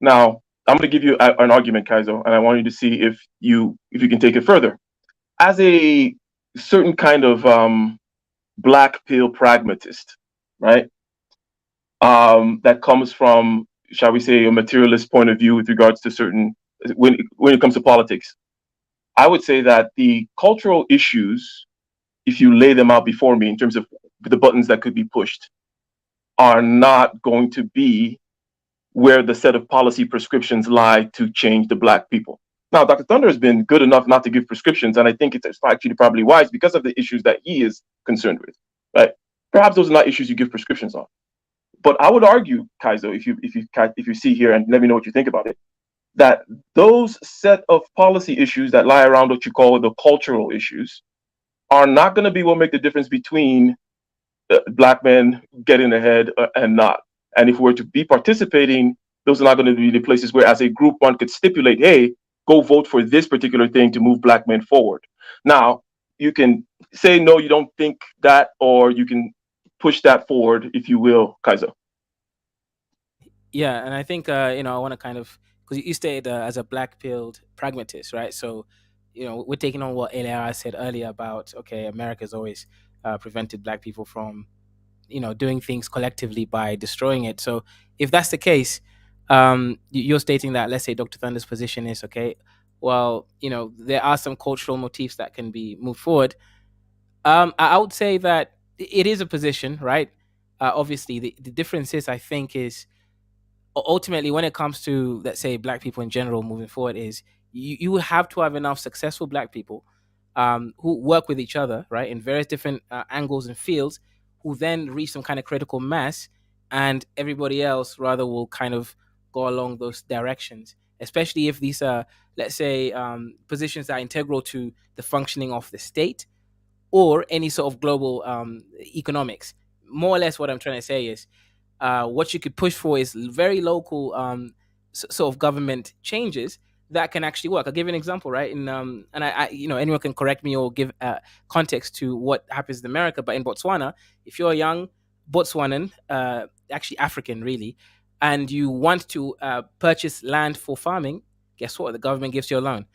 Now, I'm going to give you an argument, Kaizo, and I want you to see if you can take it further. As a certain kind of black pill pragmatist, right? That comes from, shall we say, a materialist point of view with regards to certain when it comes to politics. I would say that the cultural issues, if you lay them out before me in terms of the buttons that could be pushed, are not going to be where the set of policy prescriptions lie to change the black people. Now, Dr. Thunder has been good enough not to give prescriptions, and I think it's actually probably wise because of the issues that he is concerned with. Right? Perhaps those are not issues you give prescriptions on. But I would argue, Kaizo, if you see here, and let me know what you think about it, that those set of policy issues that lie around what you call the cultural issues are not going to be what make the difference between black men getting ahead and not. And if we're to be participating, those are not going to be the places where, as a group, one could stipulate, hey, go vote for this particular thing to move black men forward. Now, you can say, no, you don't think that, or you can push that forward, if you will, Kaiser. Yeah, and I think I want to kind of, because you stated as a black pilled pragmatist, right? So, we're taking on what Eliara said earlier about, okay, America's always prevented black people from doing things collectively by destroying it. So if that's the case, you're stating that, let's say, Dr. Thunder's position is, okay, well, there are some cultural motifs that can be moved forward. I would say that it is a position, right? Obviously the difference is, I think, is ultimately, when it comes to, let's say, black people in general moving forward, is you have to have enough successful black people who work with each other, right, in various different angles and fields, who then reach some kind of critical mass, and everybody else rather will kind of go along those directions, especially if these are, let's say, positions that are integral to the functioning of the state or any sort of global economics. More or less what I'm trying to say is, what you could push for is very local sort of government changes that can actually work. I'll give you an example, right? In and anyone can correct me or give context to what happens in America, but in Botswana, if you're a young Botswanan, actually African, really, and you want to purchase land for farming, guess what? The government gives you a loan.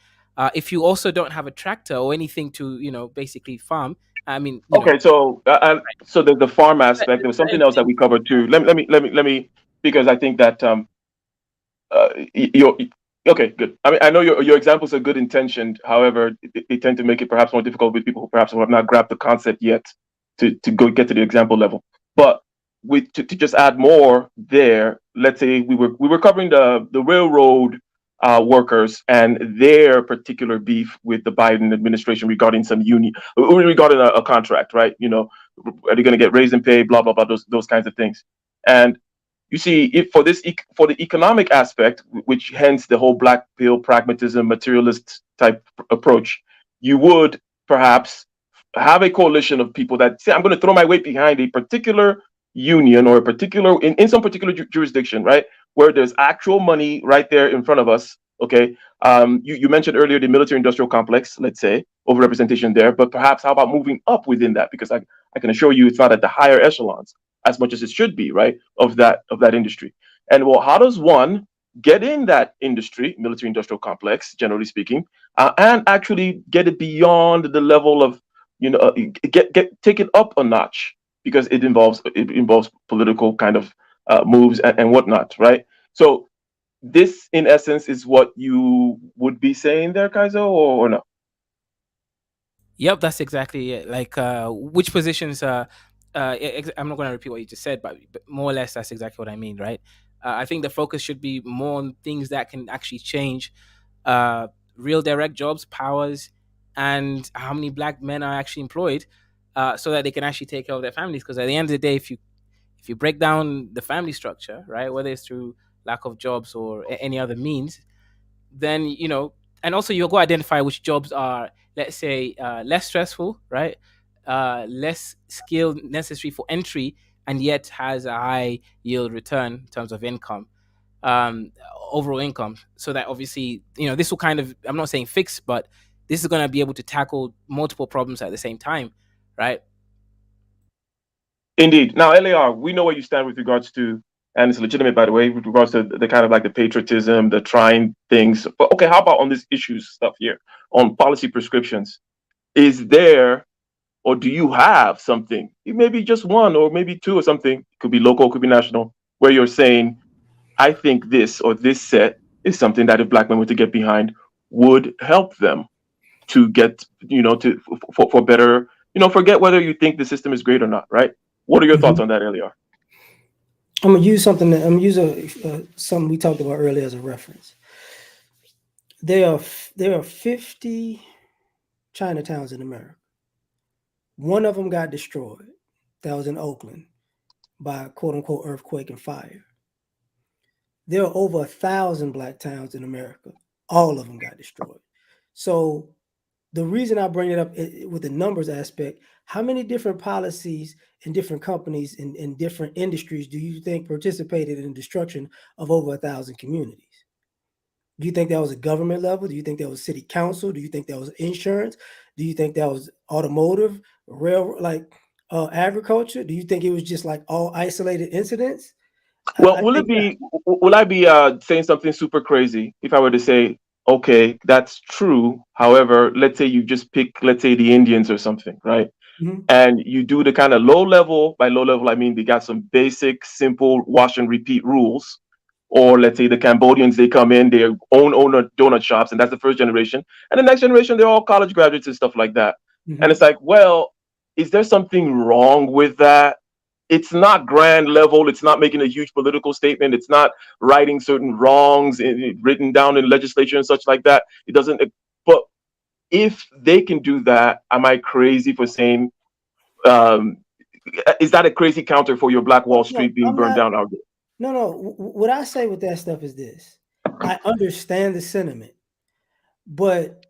If you also don't have a tractor or anything to, basically farm, I mean, Okay, so the farm aspect. There was something else that we covered too. Let me, because I think that you're okay. Good. I mean, I know your examples are good intentioned. However, they tend to make it perhaps more difficult with people who perhaps have not grabbed the concept yet to go get to the example level. But to just add more there, let's say we were covering the railroad workers and their particular beef with the Biden administration regarding some union, regarding a contract, right? Are they going to get raised in pay? Blah blah blah. Those kinds of things. And you see, if for the economic aspect, which hence the whole black pill pragmatism, materialist type approach, you would perhaps have a coalition of people that say, I'm going to throw my weight behind a particular union or a particular in some particular jurisdiction, right, where there's actual money right there in front of us. Okay, you mentioned earlier the military industrial complex, let's say, overrepresentation there, but perhaps how about moving up within that? Because I can assure you it's not at the higher echelons as much as it should be, right, of that industry. And well, how does one get in that industry, military industrial complex, generally speaking, and actually get it beyond the level of, get take it up a notch, because it involves political kind of moves and whatnot, right? So this, in essence, is what you would be saying there, Kaizo, or no? Yep, that's exactly it. Like, which positions? I'm not going to repeat what you just said, but more or less, that's exactly what I mean, right? I think the focus should be more on things that can actually change uh, real direct jobs, powers, and how many black men are actually employed, so that they can actually take care of their families. Because at the end of the day, if you break down the family structure, right, whether it's through lack of jobs or any other means, then and also you'll go identify which jobs are, let's say, less stressful, right, less skill necessary for entry, and yet has a high yield return in terms of income, um overall income, so that obviously this will kind of, I'm not saying fix, but this is going to be able to tackle multiple problems at the same time, right? Indeed. Now, LAR, we know where you stand with regards to, and it's legitimate, by the way, with regards to the kind of like the patriotism, the trying things. But okay, how about on this issues stuff here, on policy prescriptions? Is there, or do you have something, maybe just one or maybe two or something, could be local, could be national, where you're saying, I think this or this set is something that if black men were to get behind would help them to get, for better, forget whether you think the system is great or not, right? What are your thoughts Mhm. on that, Eliar? I'm gonna use something. I'm gonna use something we talked about earlier as a reference. There are 50 Chinatowns in America. One of them got destroyed. That was in Oakland by quote unquote earthquake and fire. There are over 1,000 black towns in America. All of them got destroyed. So the reason I bring it up with the numbers aspect, how many different policies and different companies in different industries do you think participated in the destruction of over 1,000 communities? Do you think that was a government level? Do you think that was city council? Do you think that was insurance? Do you think that was automotive, rail, like agriculture? Do you think it was just like all isolated incidents? Well, I think that. will I be saying something super crazy if I were to say, okay, that's true. However, let's say you just pick, let's say, the Indians or something, right? Mhm, And you do the kind of low level, by low level, I mean they got some basic, simple wash and repeat rules. Or let's say the Cambodians, they come in, they own donut shops, and that's the first generation. And the next generation, they're all college graduates and stuff like that. And mhm. it's like, well, is there something wrong with that? It's not grand level. It's not making a huge political statement. It's not righting certain wrongs written down in legislature and such like that. It doesn't. But if they can do that, am I crazy for saying, um, is that a crazy counter for your Black Wall No, Street being I'm burned not. down argument? No, no. What I say with that stuff is this: I understand the sentiment, but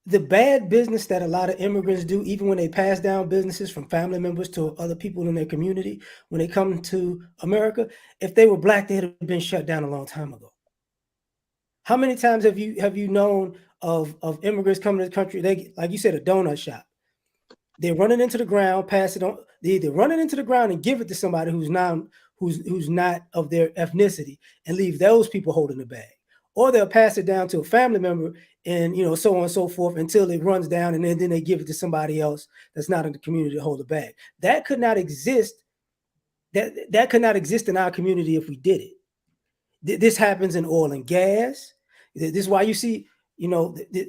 the bad business that a lot of immigrants do, even when they pass down businesses from family members to other people in their community, when they come to America, if they were black, they'd have been shut down a long time ago. How many times have you known of immigrants coming to the country? They, like you said, a donut shop. They're running into the ground, pass it on. They either run it into the ground and give it to somebody who's not of their ethnicity and leave those people holding the bag, or they'll pass it down to a family member and so on and so forth until it runs down, and then they give it to somebody else that's not in the community to hold the bag. That could not exist. That could not exist in our community if we did it. This happens in oil and gas. This is why you see,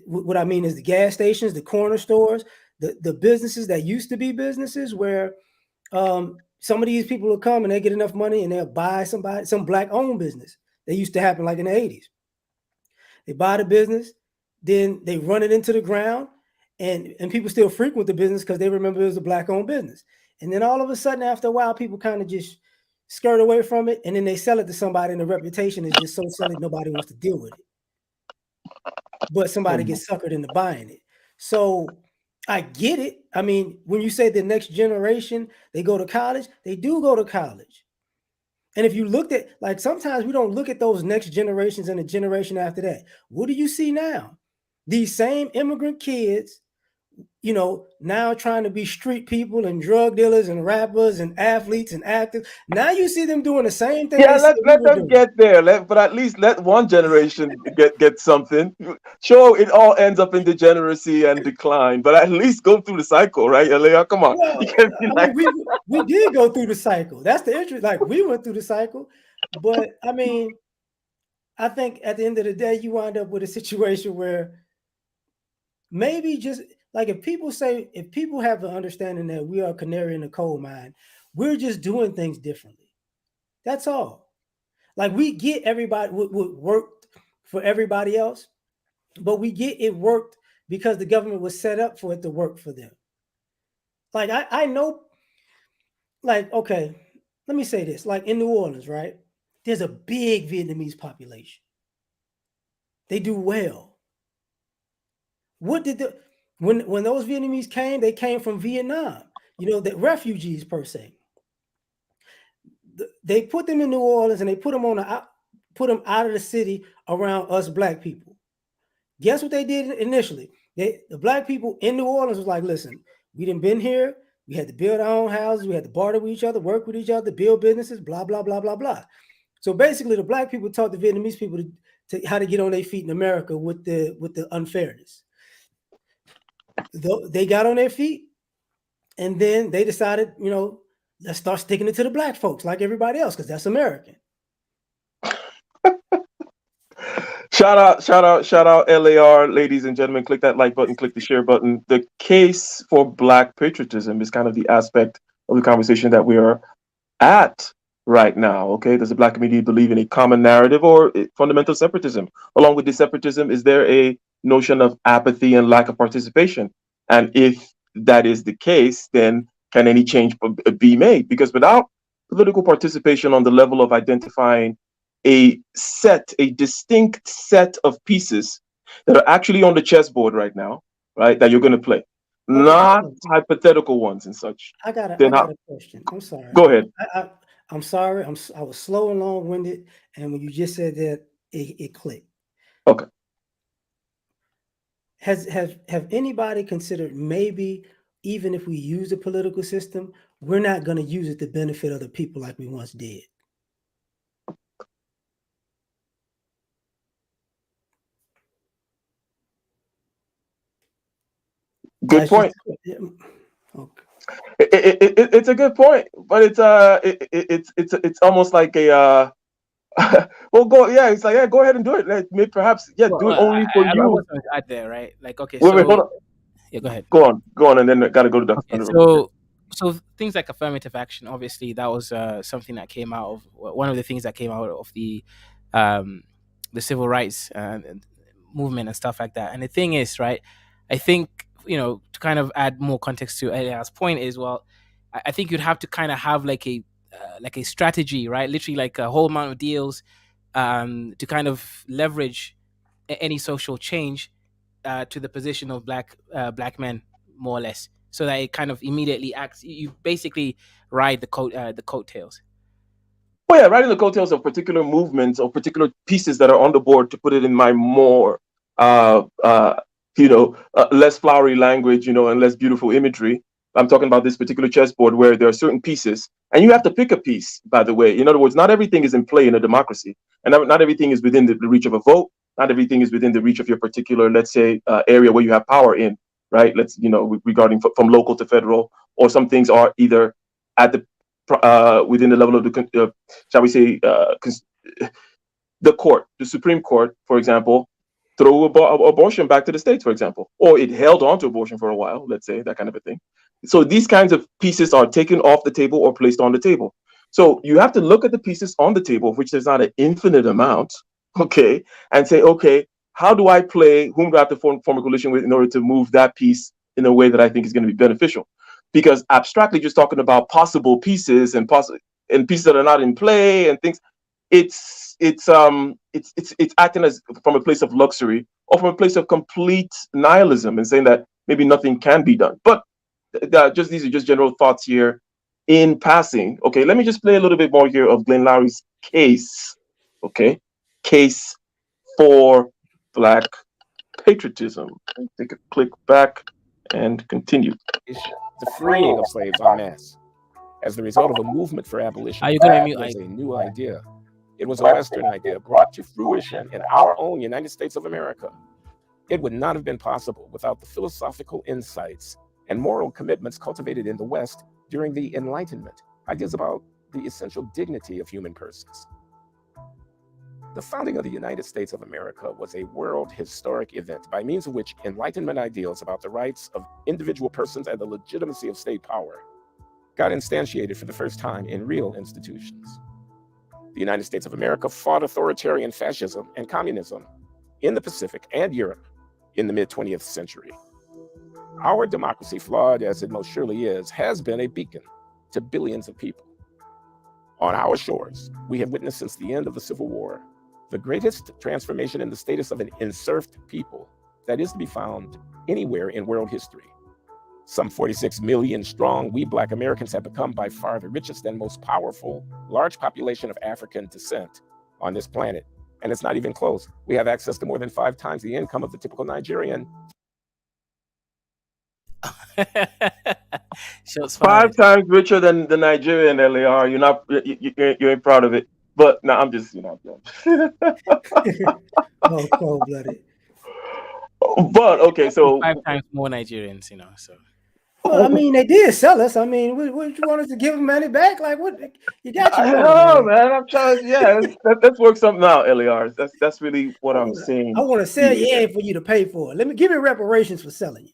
what I mean is the gas stations, the corner stores, the businesses that used to be businesses where some of these people will come and they get enough money and they'll buy some black owned business. They used to happen like in the 80s. They buy the business, then they run it into the ground, and people still frequent the business because they remember it was a black owned business. And then all of a sudden, after a while, people kind of just skirt away from it, and then they sell it to somebody, and the reputation is just so silly nobody wants to deal with it. But somebody gets suckered into buying it. So I get it. I mean, when you say the next generation, they go to college, they do go to college. And if you looked at, like, sometimes we don't look at those next generations and the generation after that. What do you see now? These same immigrant kids, now trying to be street people and drug dealers and rappers and athletes and actors. Now you see them doing the same thing. Yeah, let them get there. But at least let one generation get something. Sure, it all ends up in degeneracy and decline, but at least go through the cycle, right? Elia, come on. Well, You can't be like, we did go through the cycle. That's the interest. Like, we went through the cycle, but I mean, I think at the end of the day, you wind up with a situation where maybe just like if people have the understanding that we are a canary in the coal mine, we're just doing things differently. That's all. Like, we get everybody what worked for everybody else, but we get it worked because the government was set up for it to work for them. Like, I know, like, okay, let me say this. Like, in New Orleans, right? There's a big Vietnamese population. They do well. What did when those Vietnamese came, they came from Vietnam, the refugees per se. They put them in New Orleans and they put them out of the city around us black people. Guess what they did initially? The black people in New Orleans was like, listen, we done been here. We had to build our own houses. We had to barter with each other, work with each other, build businesses, blah, blah, blah, blah, blah. So basically, the black people taught the Vietnamese people to how to get on their feet in America with the unfairness. They got on their feet, and then they decided, let's start sticking it to the black folks like everybody else, because that's American. Shout out, LAR, ladies and gentlemen. Click that like button, click the share button. The case for Black patriotism is kind of the aspect of the conversation that we are at right now. Okay, does the Black community believe in a common narrative or fundamental separatism? Along with the separatism, is there a notion of apathy and lack of participation? And if that is the case, then can any change be made? Because without political participation on the level of identifying a distinct set of pieces that are actually on the chessboard right now, right, that you're going to play, not hypothetical ones and such. I got a question. I'm sorry. Go ahead. I'm sorry. I was slow and long-winded, and when you just said that, it clicked. Okay. Have anybody considered maybe even if we use the political system, we're not going to use it to benefit other people like we once did? Good point. Okay. It's a good point, but it's almost like a well, it's like, yeah, go ahead and do it. Perhaps do it only for you. I was going to add there, right? Like, okay, wait, hold on. Yeah, go ahead. Go on, and then I gotta go to the. Okay, so things like affirmative action, obviously, that was something that came out of one of the things that came out of the civil rights movement and stuff like that. And the thing is, right, I think, to kind of add more context to Elias' point is, well, I think you'd have to kind of have like a strategy, right? Literally like a whole amount of deals to kind of leverage any social change to the position of black men, more or less, so that it kind of immediately acts. You basically ride the coattails. Well, yeah, writing the coattails of particular movements or particular pieces that are on the board, to put it in my more, uh, uh, less flowery language, and less beautiful imagery. I'm talking about this particular chessboard where there are certain pieces, and you have to pick a piece. By the way, in other words, not everything is in play in a democracy, and not everything is within the reach of a vote. Not everything is within the reach of your particular, let's say, area where you have power in. Right? Regarding from local to federal, or some things are either at the within the level of the shall we say, the court, the Supreme Court, for example, throw abortion back to the states, for example, or it held on to abortion for a while, let's say, that kind of a thing. So these kinds of pieces are taken off the table or placed on the table. So you have to look at the pieces on the table, of which there's not an infinite amount, okay, and say, okay, how do I play? Whom do I have to form a coalition with in order to move that piece in a way that I think is going to be beneficial? Because abstractly, just talking about possible pieces and pieces that are not in play and things, it's acting as from a place of luxury or from a place of complete nihilism and saying that maybe nothing can be done. But these are just general thoughts here in passing. Okay, let me just play a little bit more here of Glenn Lowry's case. Okay, case for Black patriotism. Take a click back and continue. The freeing of slaves en masse as the result of a movement for abolition. Are you going to mute? Was a new idea. It was a Western idea brought to fruition in our own United States of America. It would not have been possible without the philosophical insights and moral commitments cultivated in the West during the Enlightenment, ideas about the essential dignity of human persons. The founding of the United States of America was a world historic event by means of which Enlightenment ideals about the rights of individual persons and the legitimacy of state power got instantiated for the first time in real institutions. The United States of America fought authoritarian fascism and communism in the Pacific and Europe in the mid-20th century. Our democracy, flawed as it most surely is, has been a beacon to billions of people. On our shores, we have witnessed since the end of the Civil War the greatest transformation in the status of an enserfed people that is to be found anywhere in world history. Some 46 million strong, we Black Americans have become by far the richest and most powerful large population of African descent on this planet. And it's not even close. We have access to more than 5 times the income of the typical Nigerian. Shots 5 fired. times richer than the Nigerian LAR. You're not, you ain't proud of it. But no, I'm just, Oh, cold-blooded. But okay, so 5 times more Nigerians, so. Well, I mean, they did sell us. I mean, what you want us to give them money back? Like, what you got? I don't know, man. I'm trying. Yeah, let's work something out, LAR. That's really what I'm saying. I want to sell you for you to pay for it. Let me give me reparations for selling you.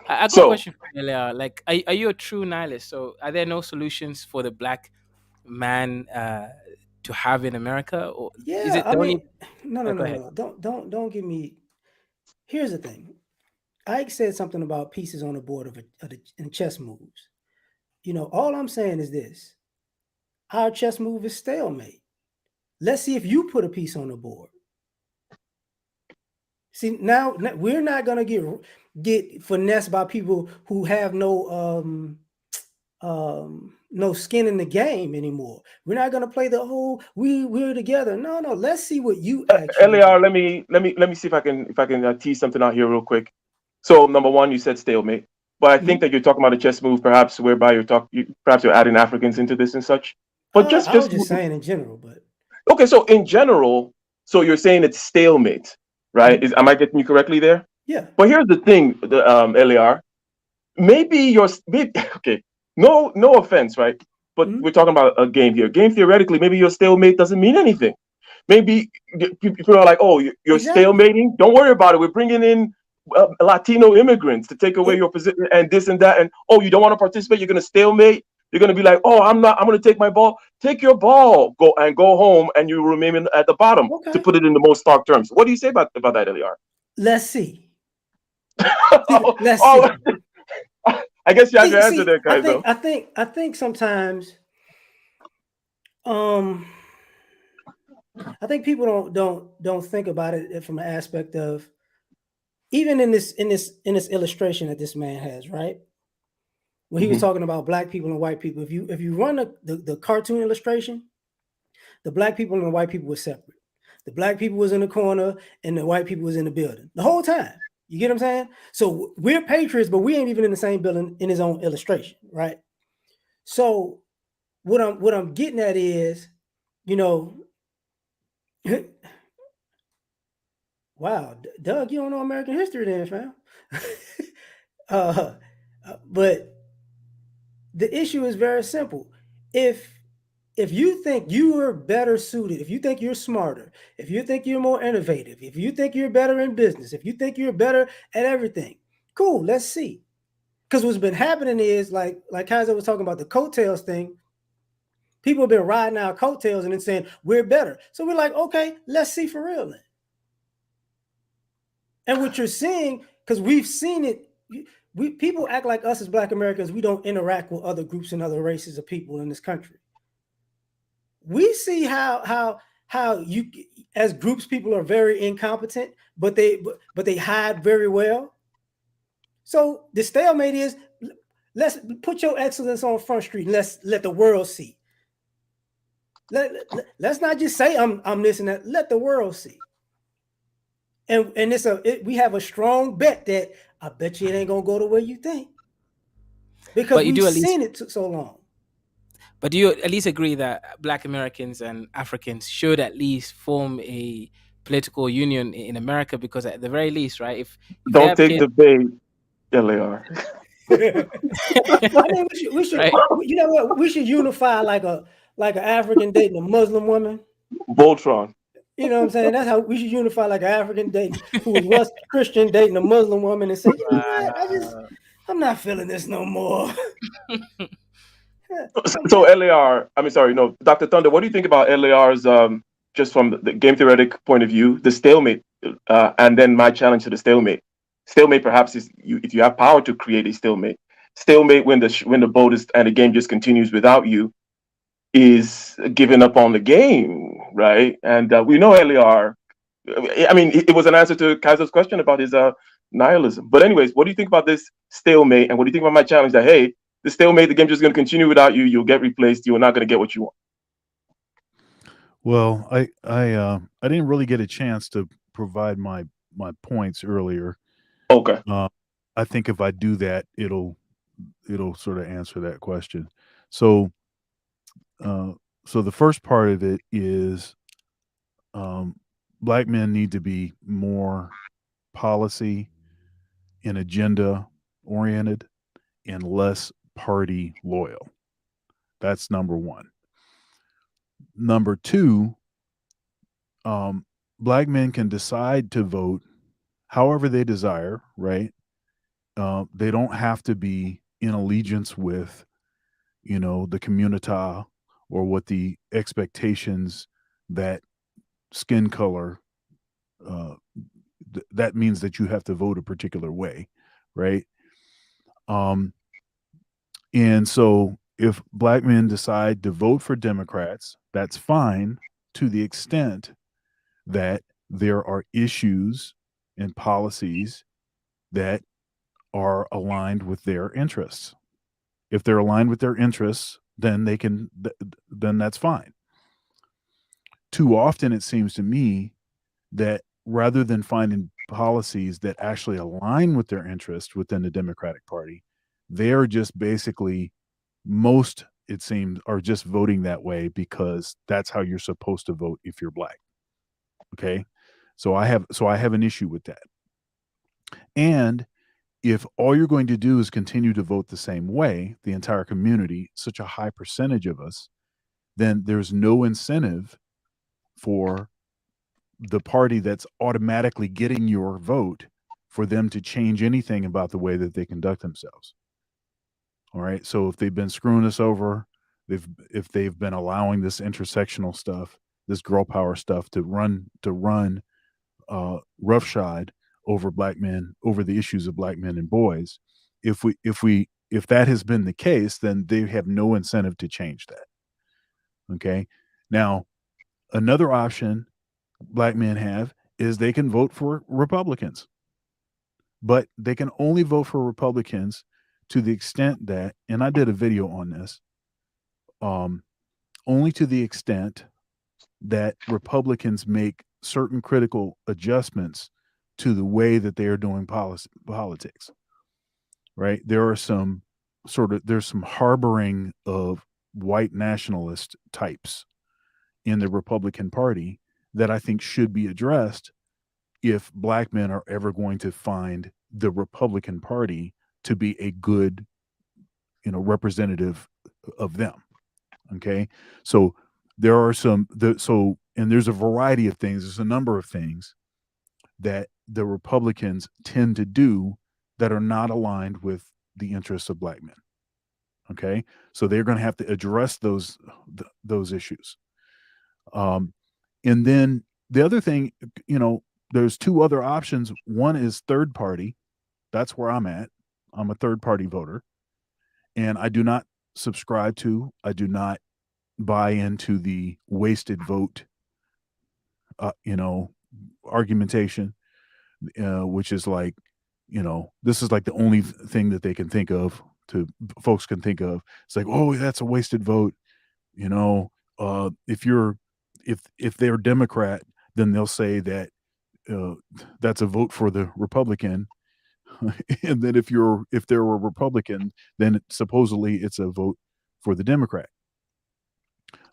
I got a question for you, Leah. Like, are you a true nihilist? So, are there no solutions for the Black man to have in America? Or Yeah, is it the only? No. Don't give me. Here's the thing. Ike said something about pieces on the board and chess moves. All I'm saying is this: our chess move is stalemate. Let's see if you put a piece on the board. See, now we're not gonna get finessed by people who have no skin in the game anymore. We're not gonna play the whole we're together. No. Let's see what you actually. LAR, let me see if I can tease something out here real quick. So number one, you said stalemate, but I think that you're talking about a chess move, perhaps whereby perhaps you're adding Africans into this and such. But I was just saying in general. But okay, so in general, so you're saying it's stalemate, right? Am I getting you correctly there? Yeah. But here's the thing, LAR. Maybe okay. No offense, right? But we're talking about a game here. Game theoretically, maybe your stalemate doesn't mean anything. Maybe people are like, "Oh, you're stalemating. Don't worry about it. We're bringing in Latino immigrants to take away your position and this and that. And you don't want to participate. You're going to stalemate. You're going to be like, oh, I'm not. I'm going to take my ball. Take your ball. Go home, and you remain at the bottom. To put it in the most stark terms. What do you say about that, Eliar? Let's see. Let's see. I guess you have your answer there, Kaizo. I think sometimes, I think people don't think about it from an aspect of even in this illustration that this man has, right? When he was talking about black people and white people, if you run the cartoon illustration, the black people and the white people were separate. The black people was in the corner and the white people was in the building the whole time. You get what I'm saying? So we're patriots, but we ain't even in the same building in his own illustration, right? So what I'm getting at is, you know, wow, Doug, you don't know American history then, fam. But the issue is very simple. If you think you are better suited, if you think you're smarter, if you think you're more innovative, if you think you're better in business, if you think you're better at everything, cool, let's see. Because what's been happening is like Kaiser was talking about the coattails thing. People have been riding our coattails and then saying we're better. So we're like, okay, let's see for real then. And what you're seeing, because we've seen it, people act like us as Black Americans, we don't interact with other groups and other races of people in this country. We see how you as groups people are very incompetent, but they hide very well. So the stalemate is, let's put your excellence on Front Street and let's let the world see. Let's not just say I'm this and that. Let the world see. And we have a strong bet that I bet you it ain't gonna go the way you think, because we've seen it so long. But do you at least agree that Black Americans and Africans should at least form a political union in America? Because at the very least, right, if don't take the bait, LAR. I mean, we should right? You know what? We should unify like an African dating a Muslim woman. Voltron. You know what I'm saying? That's how we should unify, like an African dating who was once Christian dating a Muslim woman and say, you know what? I'm not feeling this no more. So LAR, I mean, sorry, no, Dr. Thunder, what do you think about LAR's, just from the game theoretic point of view, the stalemate, and then my challenge to the stalemate? Stalemate perhaps is if you have power to create a stalemate. Stalemate when the boat is and the game just continues without you is giving up on the game, right? And we know LAR. I mean, it was an answer to Kaiser's question about his nihilism. But anyways, what do you think about this stalemate? And what do you think about my challenge that, hey, the stalemate, the game's just going to continue without you. You'll get replaced. You're not going to get what you want. Well, I didn't really get a chance to provide my points earlier. Okay. I think if I do that, it'll sort of answer that question. So the first part of it is Black men need to be more policy and agenda oriented and less party loyal. That's number one. Number two, Black men can decide to vote however they desire, right? They don't have to be in allegiance with, the communita or what the expectations that skin color, that means that you have to vote a particular way, right? And so if Black men decide to vote for Democrats, that's fine to the extent that there are issues and policies that are aligned with their interests. If they're aligned with their interests, then then that's fine. Too often it seems to me that rather than finding policies that actually align with their interests within the Democratic Party, they're just basically, most, it seems, are just voting that way because that's how you're supposed to vote if you're Black. Okay? So I have an issue with that. And if all you're going to do is continue to vote the same way, the entire community, such a high percentage of us, then there's no incentive for the party that's automatically getting your vote for them to change anything about the way that they conduct themselves. All right. So if they've been screwing us over, if they've been allowing this intersectional stuff, this girl power stuff to run roughshod over Black men, over the issues of Black men and boys, if that has been the case, then they have no incentive to change that. Okay. Now, another option Black men have is they can vote for Republicans. but they can only vote for Republicans to the extent that, and I did a video on this, only to the extent that Republicans make certain critical adjustments to the way that they are doing politics. Right? There's some harboring of white nationalist types in the Republican Party that I think should be addressed if black men are ever going to find the Republican Party to be a good, representative of them. Okay. So there are and there's a variety of things. There's a number of things that the Republicans tend to do that are not aligned with the interests of black men. Okay. So they're going to have to address those issues. And then the other thing, there's two other options. One is third party. That's where I'm at. I'm a third party voter. And I do not I do not buy into the wasted vote, argumentation, which is like, this is like the only thing that they can think of folks can think of. It's like, oh, that's a wasted vote. If they're Democrat, then they'll say that that's a vote for the Republican. And then if they're a Republican, then supposedly it's a vote for the Democrat.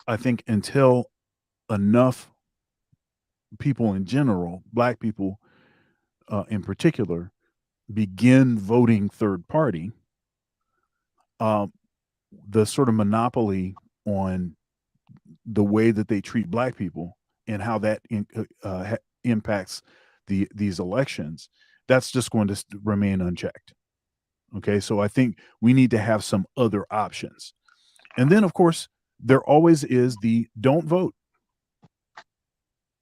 I think until enough people in general, black people in particular, begin voting third party, the sort of monopoly on the way that they treat black people and how that impacts these elections, that's just going to remain unchecked. Okay, so I think we need to have some other options. And then, of course, there always is the don't vote.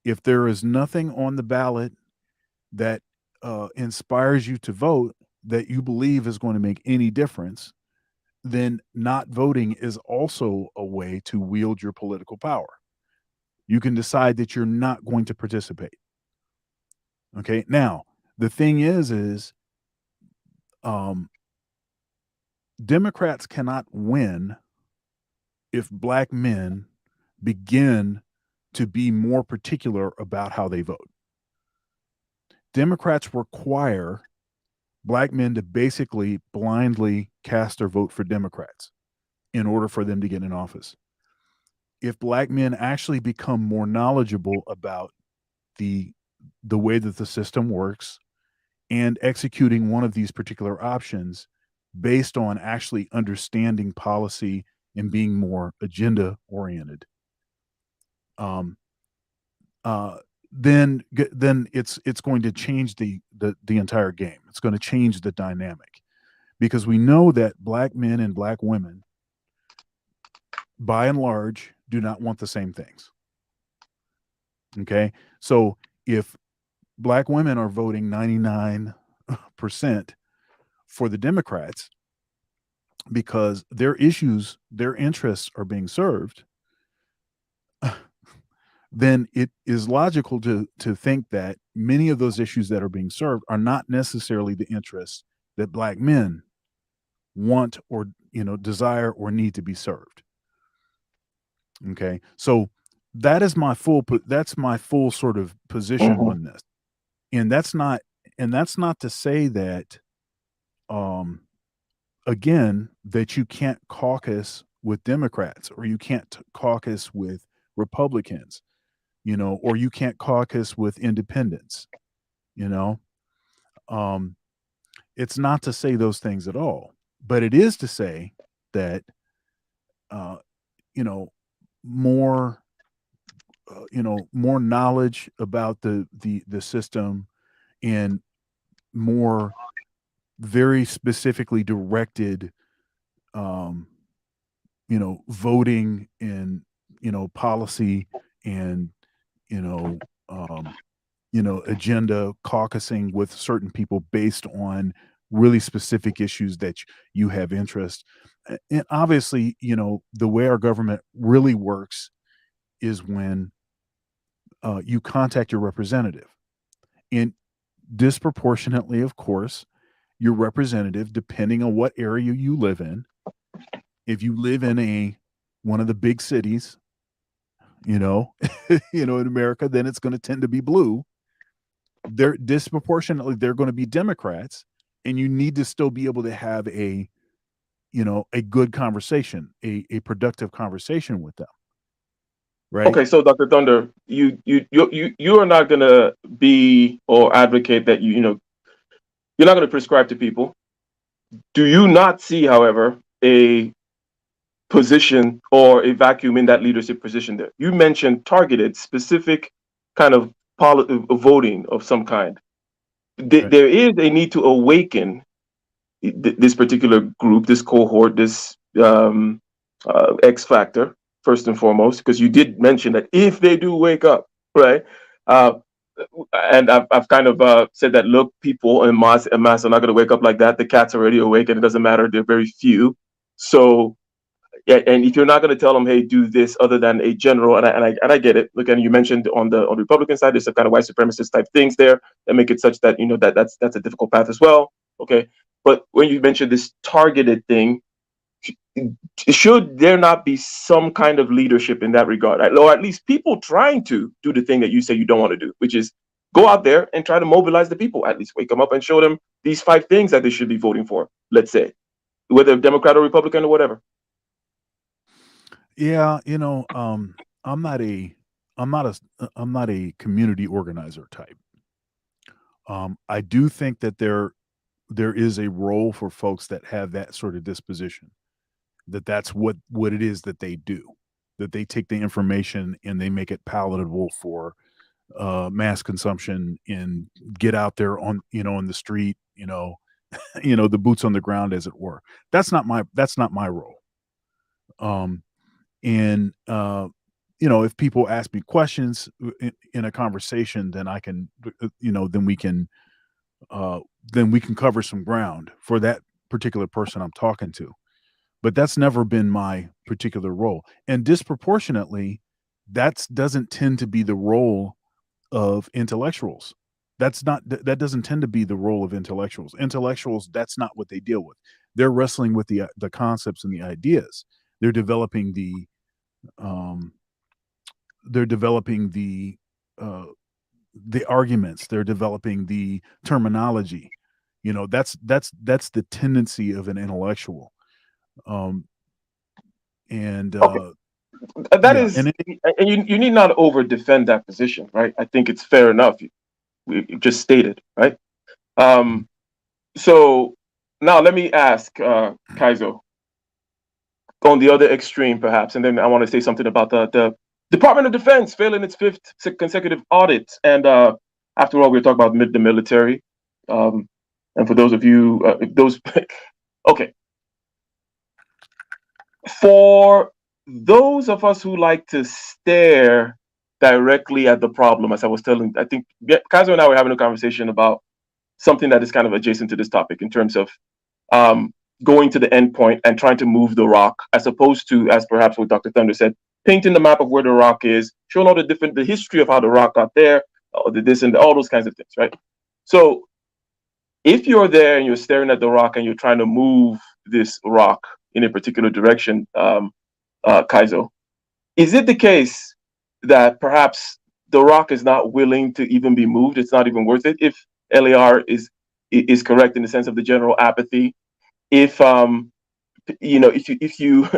If there is nothing on the ballot that inspires you to vote, that you believe is going to make any difference, then not voting is also a way to wield your political power. You can decide that you're not going to participate. Okay. Now, the thing is Democrats cannot win if black men begin to be more particular about how they vote. Democrats require black men to basically blindly cast their vote for Democrats in order for them to get in office. If black men actually become more knowledgeable about the way that the system works and executing one of these particular options based on actually understanding policy and being more agenda oriented, then it's going to change the entire game. It's going to change the dynamic, because we know that black men and black women, by and large, do not want the same things. Okay, so if black women are voting 99% for the Democrats because their interests are being served, then it is logical to think that many of those issues that are being served are not necessarily the interests that black men want or desire or need to be served. Okay, so that's my full sort of position on this, and that's not to say that again, that you can't caucus with Democrats or you can't caucus with Republicans, or you can't caucus with independents. It's not to say those things at all, but it is to say that more more knowledge about the system and more very specifically directed voting and policy and agenda caucusing with certain people based on really specific issues that you have interest. And obviously, the way our government really works is when you contact your representative, and disproportionately, of course, your representative, depending on what area you live in. If you live in one of the big cities, you know, in America, then it's going to tend to be blue. They're disproportionately, they're going to be Democrats, and you need to still be able to have a good conversation, a productive conversation with them. Right. Okay, so Dr. Thunder, you are not gonna be or advocate that you're not gonna prescribe to people. Do you not see, however, a position or a vacuum in that leadership position there? You mentioned targeted, specific kind of voting of some kind. Right. There is a need to awaken this particular group, this cohort, this X factor, first and foremost, because you did mention that if they do wake up, right? Uh, and I've kind of said that, look, people en masse are not going to wake up like that. The cat's already awake, and it doesn't matter. They're very few. So, yeah, and if you're not going to tell them, hey, do this, other than a general, and I get it. Look, and you mentioned on the Republican side, there's some kind of white supremacist type things there that make it such that that's a difficult path as well. Okay, but when you mentioned this targeted thing, should there not be some kind of leadership in that regard, or at least people trying to do the thing that you say you don't want to do, which is go out there and try to mobilize the people, at least wake them up and show them these 5 things that they should be voting for, let's say, whether Democrat or Republican or whatever. Yeah, I'm not a community organizer type. I do think that there is a role for folks that have that sort of disposition. That's what it is that they do. That they take the information and they make it palatable for mass consumption and get out there on the street, the boots on the ground, as it were. That's not my role. And if people ask me questions in a conversation, then I can, then we can cover some ground for that particular person I'm talking to. But that's never been my particular role. And disproportionately, that doesn't tend to be the role of intellectuals. That doesn't tend to be the role of intellectuals. Intellectuals, that's not what they deal with. They're wrestling with the concepts and the ideas. They're developing the arguments. They're developing the terminology. That's the tendency of an intellectual. Okay. That Yeah, is, and you need not over defend that position, right? I think it's fair enough. You just stated, right? So now let me ask Kaizo on the other extreme, perhaps, and then I want to say something about the Department of Defense failing its 5th consecutive audit. And after all, we're talking about the military. And for those of you, okay, for those of us who like to stare directly at the problem, as I was telling, I think Kaiser and I were having a conversation about something that is kind of adjacent to this topic in terms of going to the end point and trying to move the rock, as opposed to, as perhaps what Dr. Thunder said, painting the map of where the rock is, showing all the history of how the rock got there, this and all those kinds of things, right? So if you're there and you're staring at the rock and you're trying to move this rock in a particular direction, Kaizo, is it the case that perhaps the rock is not willing to even be moved? It's not even worth it. If LAR is correct in the sense of the general apathy, if if you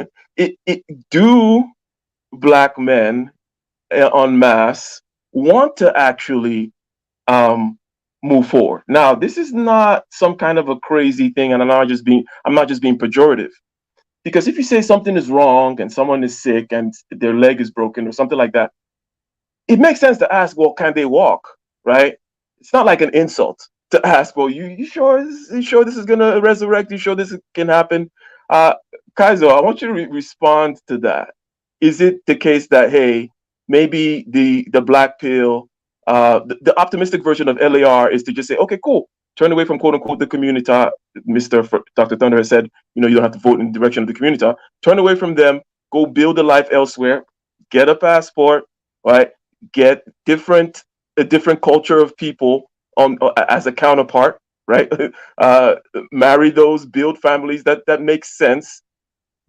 do Black men en masse want to actually move forward? Now, this is not some kind of a crazy thing, and I'm not just being pejorative. Because if you say something is wrong and someone is sick and their leg is broken or something like that, it makes sense to ask, well, can they walk? Right? It's not like an insult to ask, well, you sure this is gonna resurrect? You sure this can happen? Kaizo, I want you to respond to that. Is it the case that, hey, maybe the black pill, the optimistic version of LAR is to just say, okay, cool, turn away from quote unquote the community. Dr. Thunder has said, you don't have to vote in the direction of the community. Turn away from them, go build a life elsewhere, get a passport, right? Get a different culture of people on as a counterpart, right? uh, Marry those, build families that makes sense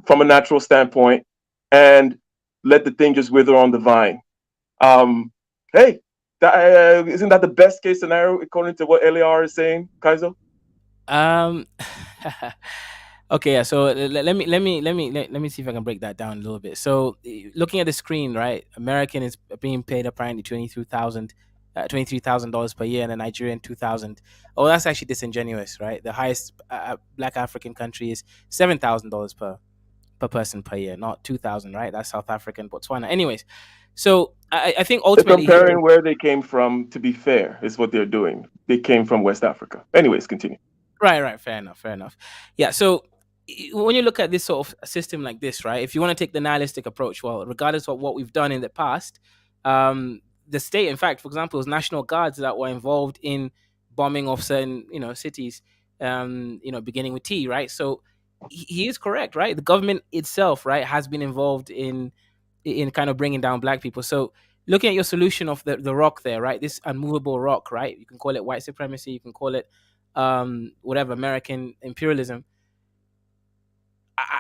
from a natural standpoint, and let the thing just wither on the vine. Um, hey, isn't that the best case scenario according to what LAR is saying, Kaizo? Um, okay, yeah. So let me see if I can break that down a little bit. So looking at the screen, right? American is being paid apparently $23,000 per year, and a Nigerian 2,000. Oh, that's actually disingenuous, right? The highest Black African country is $7,000 per person per year, not 2,000, right? That's South Africa and Botswana. Anyways, so I think They're ultimately here, comparing where they came from. To be fair, is what they're doing. They came from West Africa. Anyways, continue. right, fair enough, fair enough. Yeah, so when you look at this sort of system like this, right, if you want to take the nihilistic approach, well, regardless of what we've done in the past, the state, in fact, for example, it was National Guards that were involved in bombing of certain, cities, beginning with T, right? So he is correct, right? The government itself, right, has been involved in kind of bringing down black people. So looking at your solution of the rock there, right? This unmovable rock, right? You can call it white supremacy, you can call it whatever, American imperialism.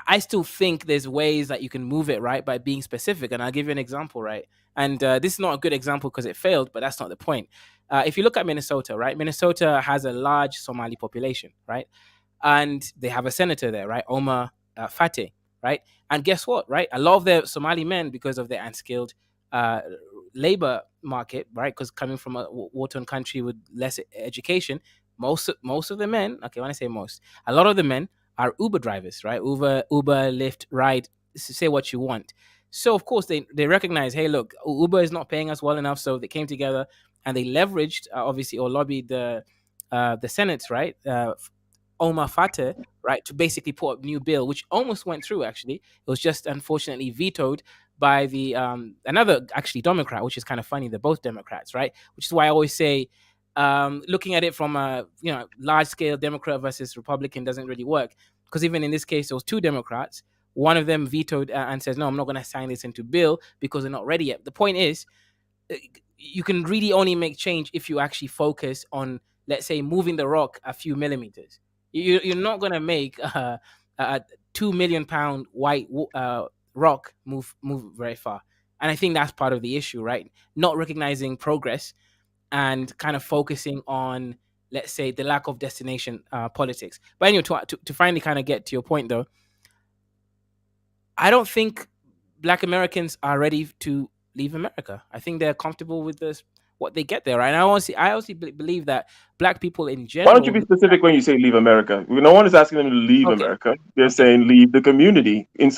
I still think there's ways that you can move it, right, by being specific. And I'll give you an example, right? And this is not a good example because it failed, but that's not the point. If you look at Minnesota, right? Minnesota has a large Somali population, right? And they have a senator there, right? Omar Fateh, right? And guess what, right? A lot of the Somali men, because of their unskilled uh, labor market, right? Because coming from a war-torn country with less education, most of the men, okay, when I say most, a lot of the men are Uber drivers, right? Uber, Lyft, Ride, say what you want. So of course they recognize, hey, look, Uber is not paying us well enough, so they came together and they leveraged, obviously, or lobbied the Senate, right? Omar Fateh, right, to basically put a new bill, which almost went through. Actually, it was just unfortunately vetoed by the another actually Democrat, which is kind of funny. They're both Democrats, right? Which is why I always say, looking at it from a large scale Democrat versus Republican doesn't really work, because even in this case, there was two Democrats. One of them vetoed and says, "No, I'm not going to sign this into bill because they're not ready yet." The point is, you can really only make change if you actually focus on, let's say, moving the rock a few millimeters. You're not going to make a 2 million pound white rock move very far. And I think that's part of the issue, right? Not recognizing progress and kind of focusing on, let's say, the lack of destination politics. But anyway, to finally kind of get to your point, though, I don't think Black Americans are ready to leave America. I think they're comfortable with this, what they get there, right? And I honestly believe that Black people in Why don't you general. be specific when you say leave America? No one is asking them to leave Okay, America. They're okay, saying leave the community. And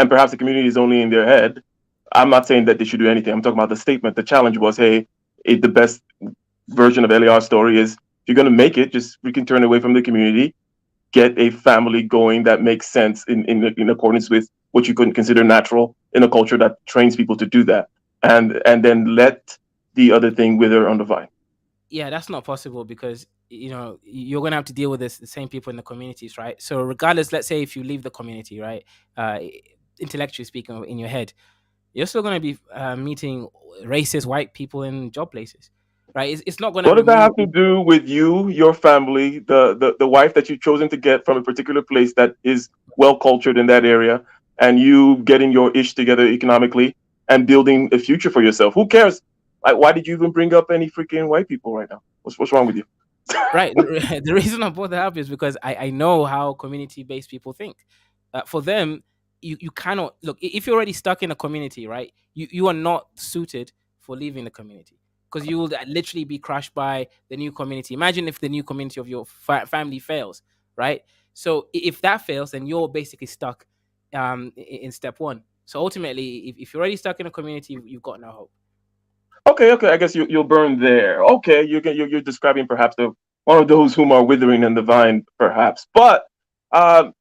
perhaps the community is only in their head. I'm not saying that they should do anything. I'm talking about the statement. The challenge was, hey, the best version of LAR's story is if you're going to make it, just we can turn away from the community, get a family going that makes sense in accordance with what you couldn't consider natural in a culture that trains people to do that, and then let the other thing wither on the vine. yeah, that's not possible because you're gonna have to deal with the same people in the communities, right? So regardless, let's say if you leave the community, right, uh, intellectually speaking, in your head, you're still going to be meeting racist white people in job places, right? It's not going to What does that remove. have to do with you, your family, the wife that you've chosen to get from a particular place that is well cultured in that area, and you getting your ish together economically and building a future for yourself? Who cares? Like, why did you even bring up any freaking white people right now? What's wrong with you? Right. The reason I brought that up is because I know how community based people think. For them, you cannot look if you're already stuck in a community, right? You are not suited for leaving the community because you will literally be crushed by the new community. Imagine if the new community of your family fails, right? So if that fails, then you're basically stuck in step one. So ultimately, if you're already stuck in a community, you've got no hope. Okay. I guess you'll burn there. Okay, you're describing perhaps the one of those whom are withering in the vine, perhaps. But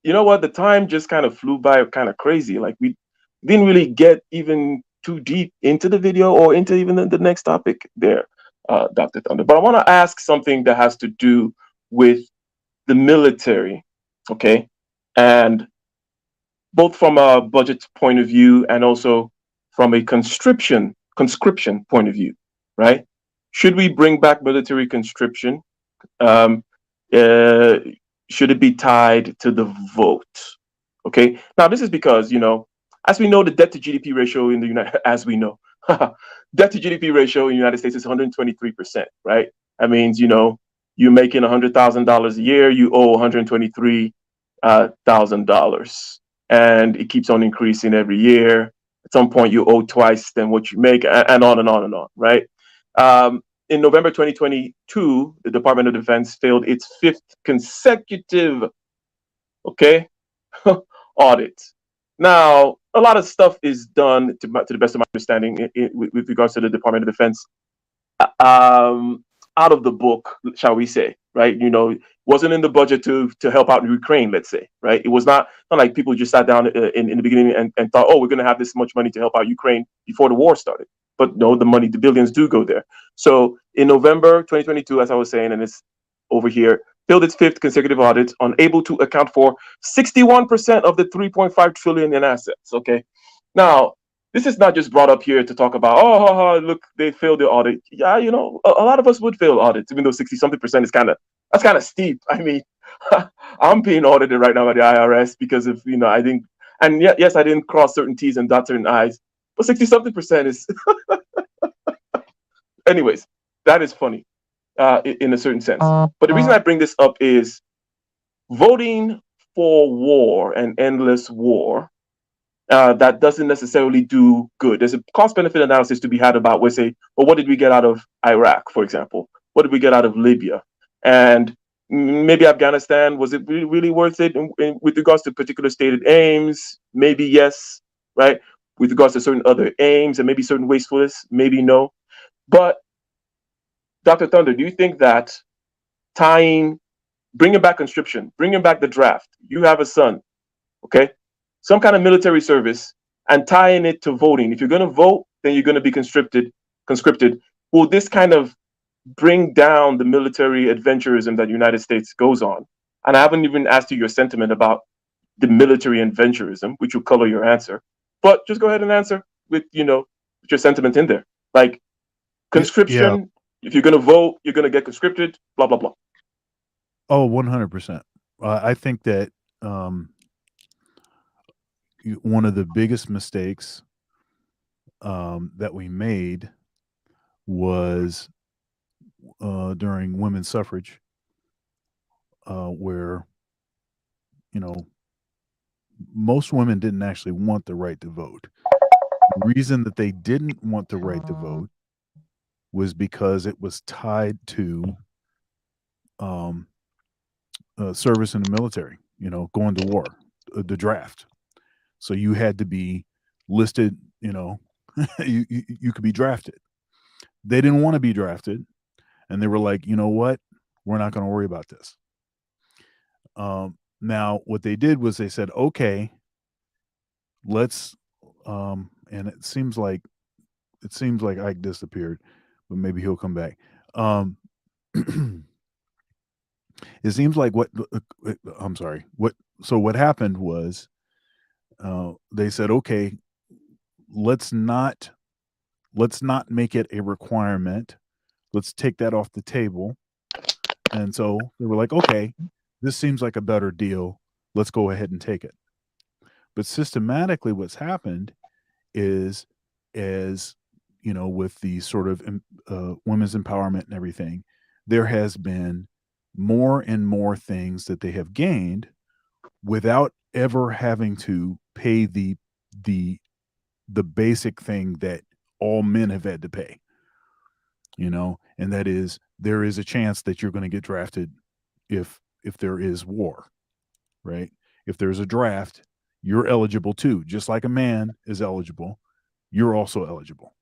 you know what? The time just kind of flew by, kind of crazy. Like we didn't really get even too deep into the video or into even the next topic there, Dr. Thunder. But I want to ask something that has to do with the military, okay? And both from a budget point of view and also from a conscription point of view, right? Should we bring back military conscription? Um, uh, should it be tied to the vote? Okay. Now, this is because, as we know, the debt to GDP ratio in the United, as we know, debt to GDP ratio in the United States is 123%, right? That means, you're making $100,000 a year, you owe $123,000, and it keeps on increasing every year. At some point, you owe twice than what you make, and on and on and on, right? In November 2022, the Department of Defense failed its fifth consecutive, okay, audit. Now, a lot of stuff is done, to the best of my understanding, with regards to the Department of Defense, um, out of the book, shall we say, right? Wasn't in the budget to help out Ukraine, let's say, right? It was not like people just sat down in the beginning and thought, oh, we're going to have this much money to help out Ukraine before the war started. But no, the billions do go there. So in November 2022, as I was saying, and it's over here, failed its fifth consecutive audit, unable to account for 61% of the 3.5 trillion in assets. Okay, now this is not just brought up here to talk about, oh, look, they failed the audit. Yeah, a lot of us would fail audits, even though 60 something percent is that's kind of steep. I mean, I'm being audited right now by the IRS because of, I think, and yes, I didn't cross certain T's and dot certain I's, but 60 something percent is, anyways, that is funny in a certain sense. But the reason I bring this up is voting for war and endless war, that doesn't necessarily do good. There's a cost benefit analysis to be had about, we say, well, what did we get out of Iraq, for example? What did we get out of Libya? And maybe Afghanistan, was it really worth it with regards to particular stated aims? Maybe yes, right? With regards to certain other aims and maybe certain wastefulness, maybe no. But Dr. Thunder, do you think that bringing back conscription, bringing back the draft, you have a son, okay? Some kind of military service, and tying it to voting. If you're going to vote, then you're going to be conscripted. Will this kind of bring down the military adventurism that the United States goes on? And I haven't even asked you your sentiment about the military adventurism, which will color your answer. But just go ahead and answer with, with your sentiment in there. Like conscription, Yeah. if you're going to vote, you're going to get conscripted, blah, blah, blah. Oh, 100%. I think that one of the biggest mistakes that we made was during women's suffrage, where, most women didn't actually want the right to vote. The reason that they didn't want the right to vote was because it was tied to service in the military, going to war, the draft. So you had to be listed, you could be drafted. They didn't want to be drafted, and they were like, you know what? We're not going to worry about this. Now, what they did was they said, okay, let's, and it seems like Ike disappeared, but maybe he'll come back. It seems like I'm sorry. So what happened was, they said, okay, let's not make it a requirement. Let's take that off the table. And so they were like, okay, this seems like a better deal. Let's go ahead and take it. But systematically what's happened is, as with the sort of women's empowerment and everything, there has been more and more things that they have gained without ever having to pay the basic thing that all men have had to pay, and that is, there is a chance that you're going to get drafted if there is war, right? If there's a draft, you're eligible too. Just like a man is eligible, you're also eligible.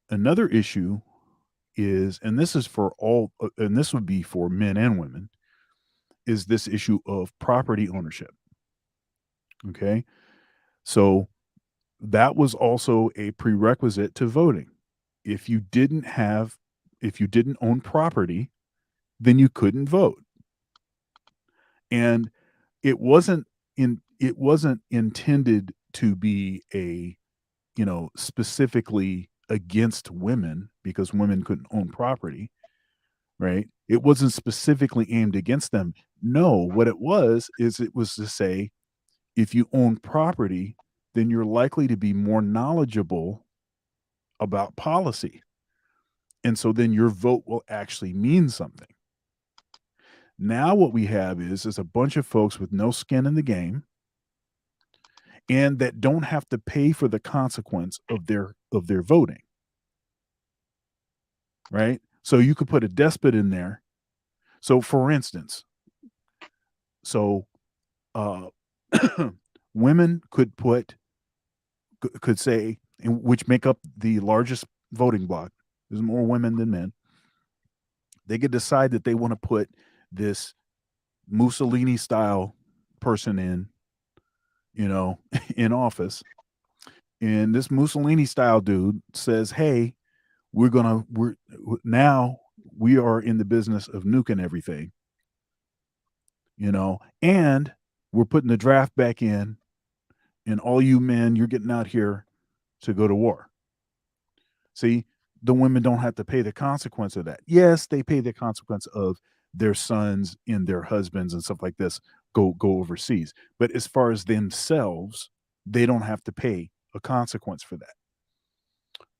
Another issue is, and this is for all, and this would be for men and women, is this issue of property ownership. Okay. So that was also a prerequisite to voting. If you didn't own property, then you couldn't vote. And it wasn't intended to be a, specifically against women because women couldn't own property, right? It wasn't specifically aimed against them. No, what it was is it was to say, if you own property, then you're likely to be more knowledgeable about policy. And so then your vote will actually mean something. Now what we have is a bunch of folks with no skin in the game and that don't have to pay for the consequence of their voting. Right? So you could put a despot in there. So for instance, uh women could say, which make up the largest voting bloc. There's more women than men. They could decide that they want to put this Mussolini style person in office. And this Mussolini style dude says, "Hey, we're now we are in the business of nuking everything, and we're putting the draft back in, and all you men, you're getting out here to go to war." See, the women don't have to pay the consequence of that. Yes, they pay the consequence of their sons and their husbands and stuff like this go overseas. But as far as themselves, they don't have to pay a consequence for that.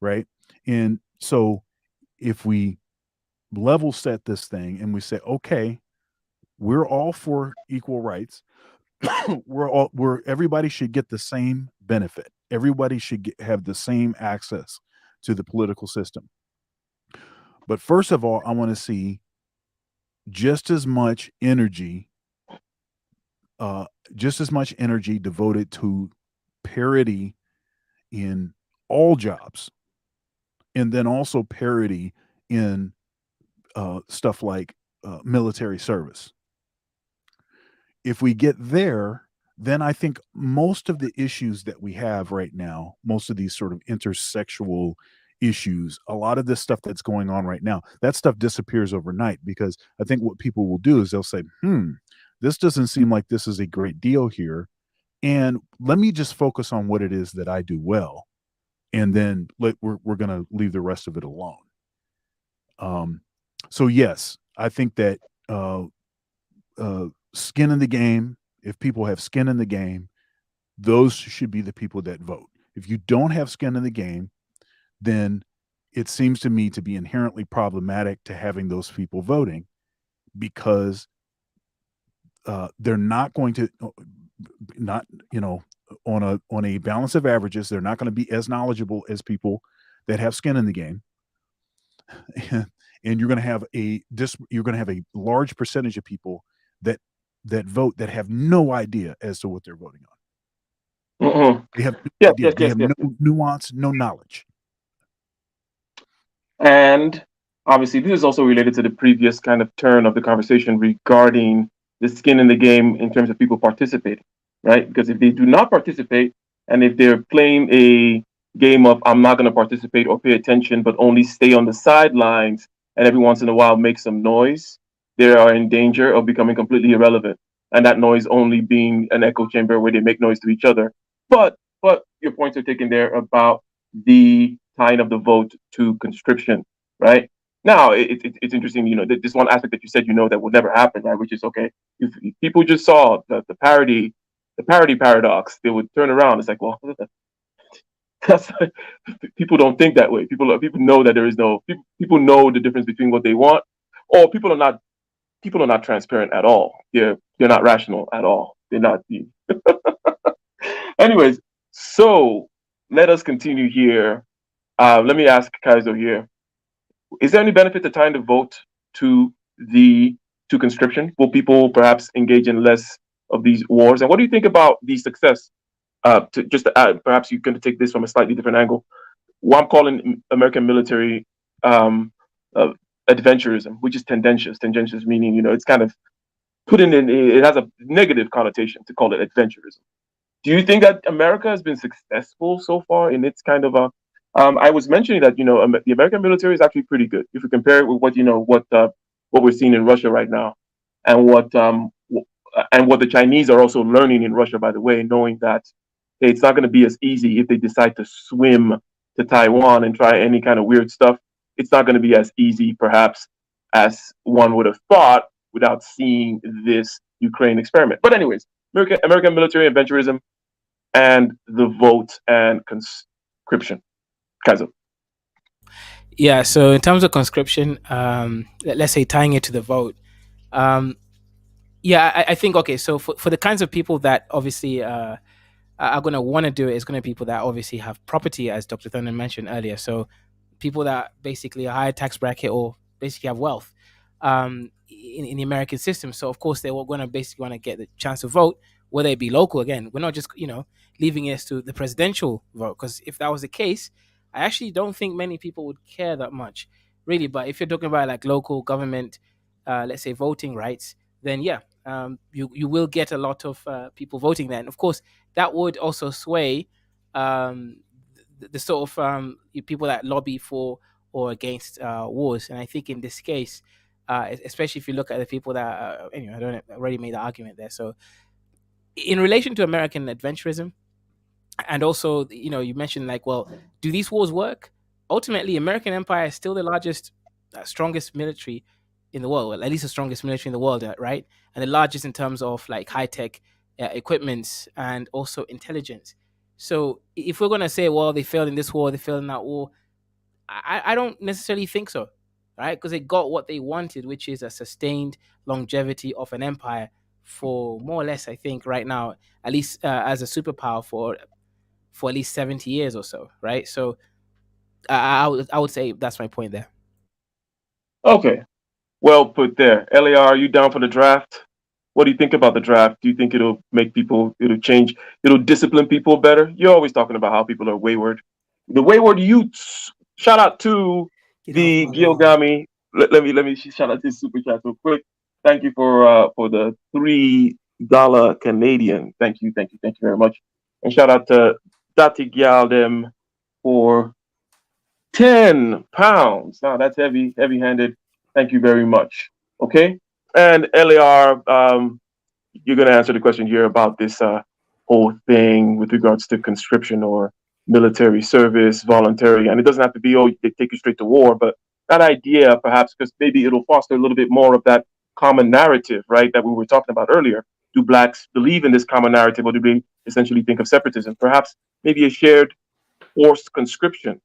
Right? And so if we level set this thing and we say, okay, we're all for equal rights. we're everybody should get the same benefit. Everybody should have the same access to the political system. But first of all, I want to see just as much energy devoted to parity in all jobs, and then also parity in stuff like military service. If we get there, then I think most of the issues that we have right now, most of these sort of intersexual issues, a lot of this stuff that's going on right now, that stuff disappears overnight, because I think what people will do is they'll say, this doesn't seem like this is a great deal here. And let me just focus on what it is that I do well. And then we're going to leave the rest of it alone. So yes, I think that skin in the game, if people have skin in the game, those should be the people that vote. If you don't have skin in the game, then it seems to me to be inherently problematic to having those people voting, because they're not going to on a balance of averages, they're not going to be as knowledgeable as people that have skin in the game. And you're going to have a large percentage of people that vote that have no idea as to what they're voting on. Mm-hmm. They have no idea. They have no nuance, no knowledge. And obviously, this is also related to the previous kind of turn of the conversation regarding the skin in the game in terms of people participating, right? Because if they do not participate, and if they're playing a game of I'm not going to participate or pay attention, but only stay on the sidelines and every once in a while make some noise, they are in danger of becoming completely irrelevant. And that noise only being an echo chamber where they make noise to each other. But your points are taken there about the tying of the vote to conscription, right? Now, it's interesting, this one aspect that you said, that would never happen, right? Which is, okay, if people just saw the parody paradox, they would turn around. It's like, well, that's people don't think that way. People know that there is no people know the difference between what they want, or people are not transparent at all. They're not rational at all. They're not. Anyways, so let us continue here. Let me ask Kaizo here: is there any benefit to tying the vote to conscription? Will people perhaps engage in less of these wars? And what do you think about the success? Perhaps you're going to take this from a slightly different angle. What I'm calling American military um, uh, adventurism, which is tendentious. Tendentious meaning, it's kind of it has a negative connotation to call it adventurism. Do you think that America has been successful so far in its kind of a? I was mentioning that the American military is actually pretty good if you compare it with what we're seeing in Russia right now, and what the Chinese are also learning in Russia, by the way, knowing that it's not going to be as easy if they decide to swim to Taiwan and try any kind of weird stuff, it's not going to be as easy, perhaps, as one would have thought without seeing this Ukraine experiment. But anyways, American military adventurism and the vote and conscription. Kazo. Yeah. So in terms of conscription, let's say tying it to the vote, um, yeah, I think okay. So for the kinds of people that obviously are going to want to do it, it's going to be people that obviously have property, as Dr. Thunder mentioned earlier. So people that basically a higher tax bracket or basically have wealth in the American system. So of course they were going to basically want to get the chance to vote, whether it be local. Again, we're not just leaving it to the presidential vote, because if that was the case, I actually don't think many people would care that much, really. But if you're talking about like local government, let's say voting rights, then yeah, you will get a lot of people voting there, and of course that would also sway the sort of people that lobby for or against wars. And I think in this case, especially if you look at the people that anyway, I don't I already made the argument there. So in relation to American adventurism, and also you mentioned like, well, do these wars work? Ultimately, American empire is still the largest, strongest military in the world, well, at least the strongest military in the world, right? And the largest in terms of like high tech equipments and also intelligence. So if we're gonna say, well, they failed in this war, they failed in that war, I don't necessarily think so, right? Because they got what they wanted, which is a sustained longevity of an empire for more or less, I think, right now, at least as a superpower for at least 70 years or so, right? So I would say that's my point there. Okay, well put there. LAR, are you down for the draft? What do you think about the draft? Do you think it'll make people, it'll change, it'll discipline people better? You're always talking about how people are wayward. The wayward youths. Shout out to Get off the my lawn. Gilgami. Let me shout out this super chat real quick. Thank you for the $3 Canadian. Thank you very much. And shout out to Dati Gyaldem for £10. Now that's heavy handed. Thank you very much. Okay. And LAR, you're going to answer the question here about this whole thing with regards to conscription or military service, voluntary. And it doesn't have to be, oh, they take you straight to war, but that idea, perhaps, because maybe it'll foster a little bit more of that common narrative, right, that we were talking about earlier. Do blacks believe in this common narrative, or do they essentially think of separatism? Perhaps maybe a shared forced conscription,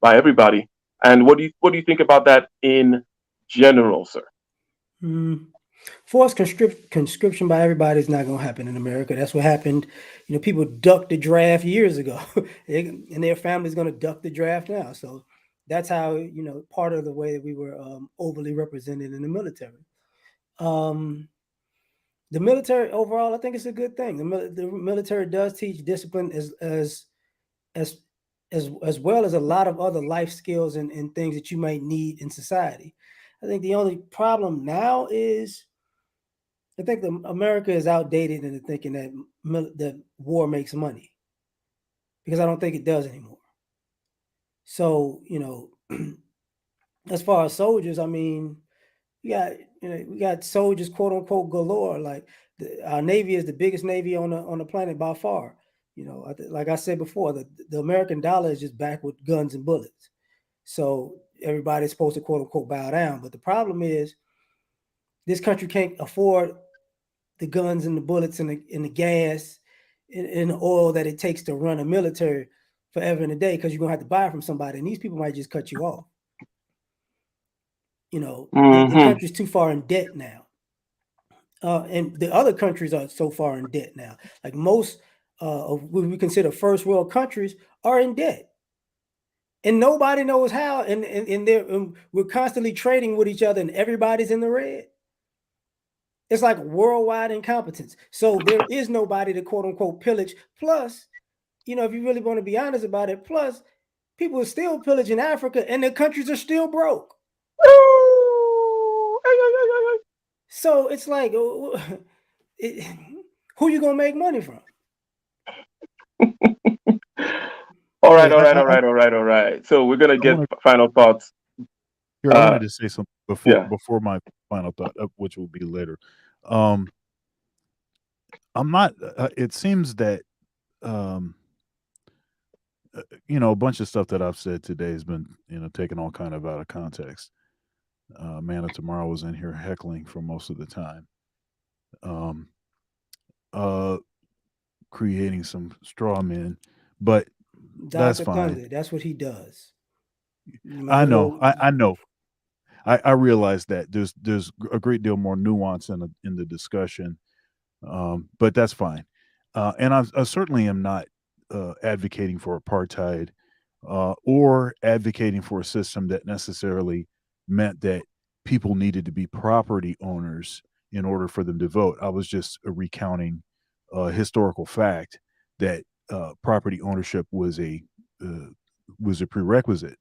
by everybody. And what do you think about that in general, sir? Mm. Forced conscription by everybody is not going to happen in America. That's what happened. People ducked the draft years ago, and their family's going to duck the draft now. So that's how part of the way that we were overly represented in the military. The military overall, I think it's a good thing. The military does teach discipline as as well as a lot of other life skills and things that you might need in society. I think the only problem now is I think America is outdated in thinking that war makes money, because I don't think it does anymore. So as far as soldiers, I mean, we got soldiers, quote unquote, galore. Like our Navy is the biggest Navy on the planet by far. Like I said before, the American dollar is just back with guns and bullets. So everybody's supposed to, quote unquote, bow down. But the problem is this country can't afford the guns and the bullets and the gas and the oil that it takes to run a military forever and a day, because you're gonna have to buy it from somebody, and these people might just cut you off. The Mm-hmm. country's too far in debt now, and the other countries are so far in debt now. Like most of what we consider first world countries are in debt, and nobody knows how. And we're constantly trading with each other, and everybody's in the red. It's like worldwide incompetence. So there is nobody to, quote unquote, pillage. Plus, if you really want to be honest about it, plus people are still pillaging Africa, and the countries are still broke. So it's like, who you gonna make money from? All right, Hey, all right, all right, all right, all right. So we're gonna I get want final thoughts. I Uh, wanted to say something before yeah. my final thought, which will be later. Um, I'm not. It seems that um, a bunch of stuff that I've said today has been, taken all kind of out of context. Man of Tomorrow was in here heckling for most of the time, um, uh, creating some straw men, but that's Dr. fine. Thunder, that's what he does. You might I as know, well. I know, I realize that there's a great deal more nuance in the discussion, but that's fine. And I certainly am not advocating for apartheid or advocating for a system that necessarily meant that people needed to be property owners in order for them to vote. I was just recounting a historical fact that property ownership uh, was a prerequisite.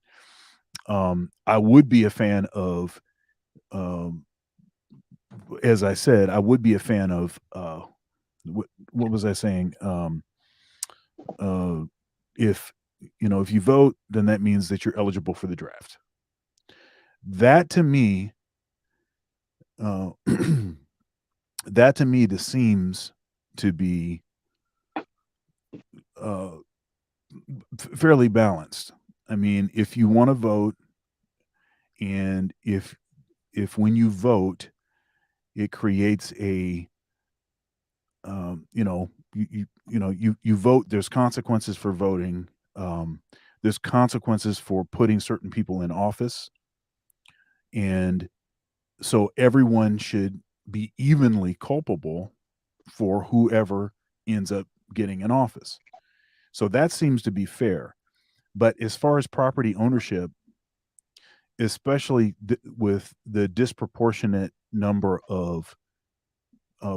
I would be a fan of, um, as I said, I would be a fan of what was I saying? Uh, if if you vote, then that means that you're eligible for the draft. That to me, uh, that to me, this seems to be uh, fairly balanced. I mean, if you want to vote, and if when you vote, it creates a you vote. There's consequences for voting. There's consequences for putting certain people in office, and so everyone should be evenly culpable for whoever ends up getting in office. So that seems to be fair. But as far as property ownership, especially with the disproportionate number of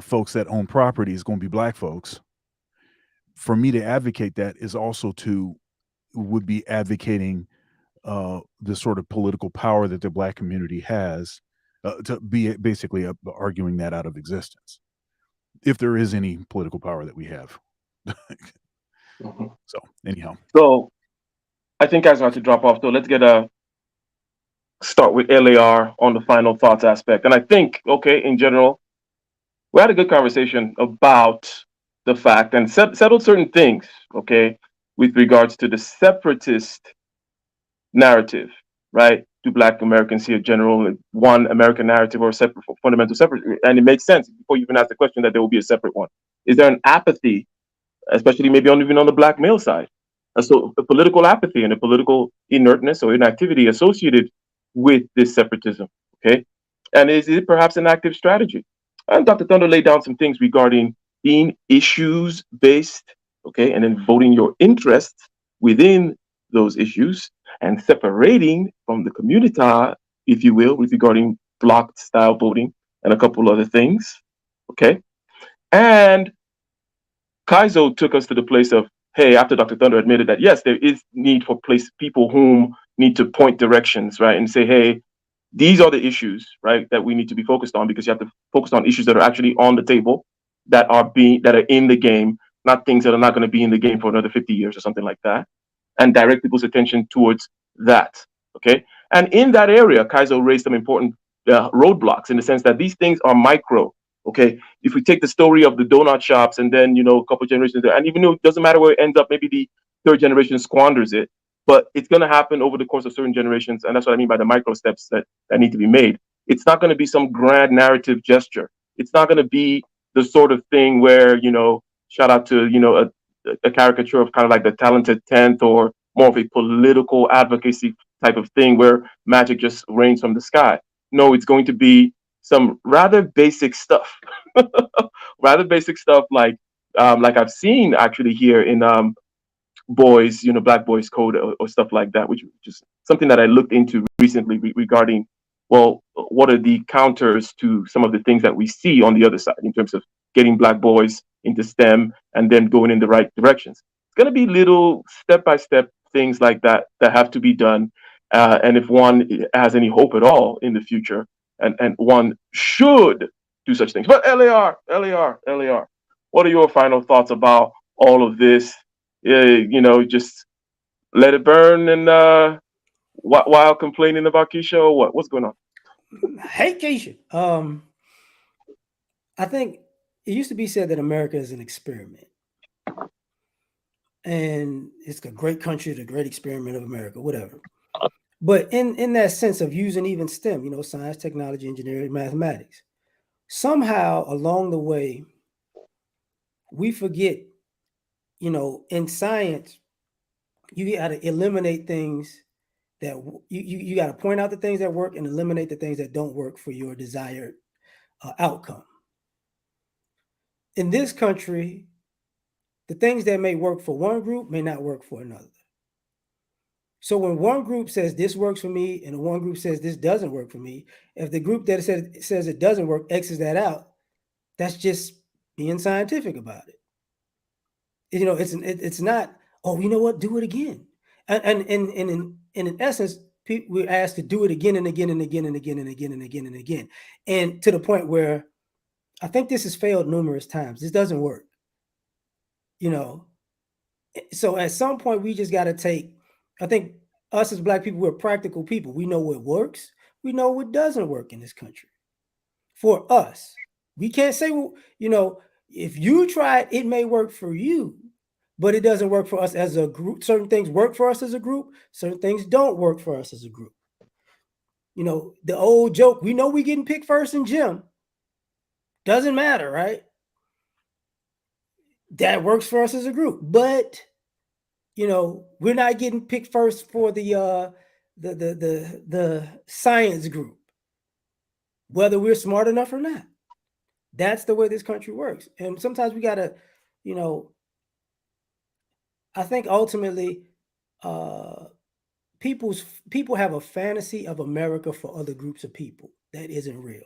folks that own property is going to be black folks, for me to advocate that is also to would be advocating the sort of political power that the black community has, to be basically arguing that out of existence, if there is any political power that we have. Mhm. So anyhow, So I think guys have to drop off. So let's get a start with LAR on the final thoughts aspect. And I think, okay, in general, we had a good conversation about the fact and settled certain things, okay, with regards to the separatist narrative, right? Do Black Americans see a general one American narrative or a separate fundamental separate? And it makes sense before you even ask the question that there will be a separate one. Is there an apathy, especially maybe even on the Black male side? So a political apathy and a political inertness or inactivity associated with this separatism, okay? And is it perhaps an active strategy? And Dr. Thunder laid down some things regarding being issues based, okay, and then voting your interests within those issues and separating from the community, if you will, with regarding block style voting and a couple other things, okay? And Kaizo took us to the place of, hey, after Dr. Thunder admitted that, yes, there is need for place people whom need to point directions, right? And say, hey, these are the issues, right, that we need to be focused on because you have to focus on issues that are actually on the table, that are in the game, not things that are not going to be in the game for another 50 years or something like that, and direct people's attention towards that. Okay. And in that area, Kaizo raised some important roadblocks in the sense that these things are micro. Okay. If we take the story of the donut shops and then, a couple generations there, and even though it doesn't matter where it ends up, maybe the third generation squanders it, but it's going to happen over the course of certain generations. And that's what I mean by the micro steps that need to be made. It's not going to be some grand narrative gesture. It's not going to be the sort of thing where, shout out to, a caricature of kind of like the talented 10th or more of a political advocacy type of thing where magic just rains from the sky. No, it's going to be some rather basic stuff, rather basic stuff like I've seen actually here in boys, Black Boys Code or stuff like that, which is something that I looked into recently regarding, well, what are the counters to some of the things that we see on the other side in terms of getting Black boys into STEM and then going in the right directions. It's going to be little step by step things like that that have to be done. And if one has any hope at all in the future, and one should do such things. But LAR, what are your final thoughts about all of this? Just let it burn and while complaining about Keisha or what? What's going on? Hey, Keisha. I think it used to be said that America is an experiment. and it's a great country, the great experiment of America, whatever. But in that sense of using even STEM, science, technology, engineering, mathematics, somehow along the way, we forget, in science, you got to eliminate things that you got to point out the things that work and eliminate the things that don't work for your desired outcome. In this country, the things that may work for one group may not work for another. So when one group says this works for me and one group says this doesn't work for me, if the group that says it doesn't work X's that out, that's just being scientific about it. It's not, oh, you know what, do it again. And in essence, we're asked to do it again and again and again and again and again and again and again. And to the point where I think this has failed numerous times. This doesn't work. So at some point we just got to I think us as Black people, we're practical people. We know what works. We know what doesn't work in this country. For us, we can't say, if you try it, it may work for you, but it doesn't work for us as a group. Certain things work for us as a group. Certain things don't work for us as a group. The old joke, we know we getting picked first in gym. Doesn't matter, right? That works for us as a group. But, we're not getting picked first for the science group, whether we're smart enough or not. That's the way this country works. And sometimes we got to, I think ultimately people have a fantasy of America for other groups of people that isn't real.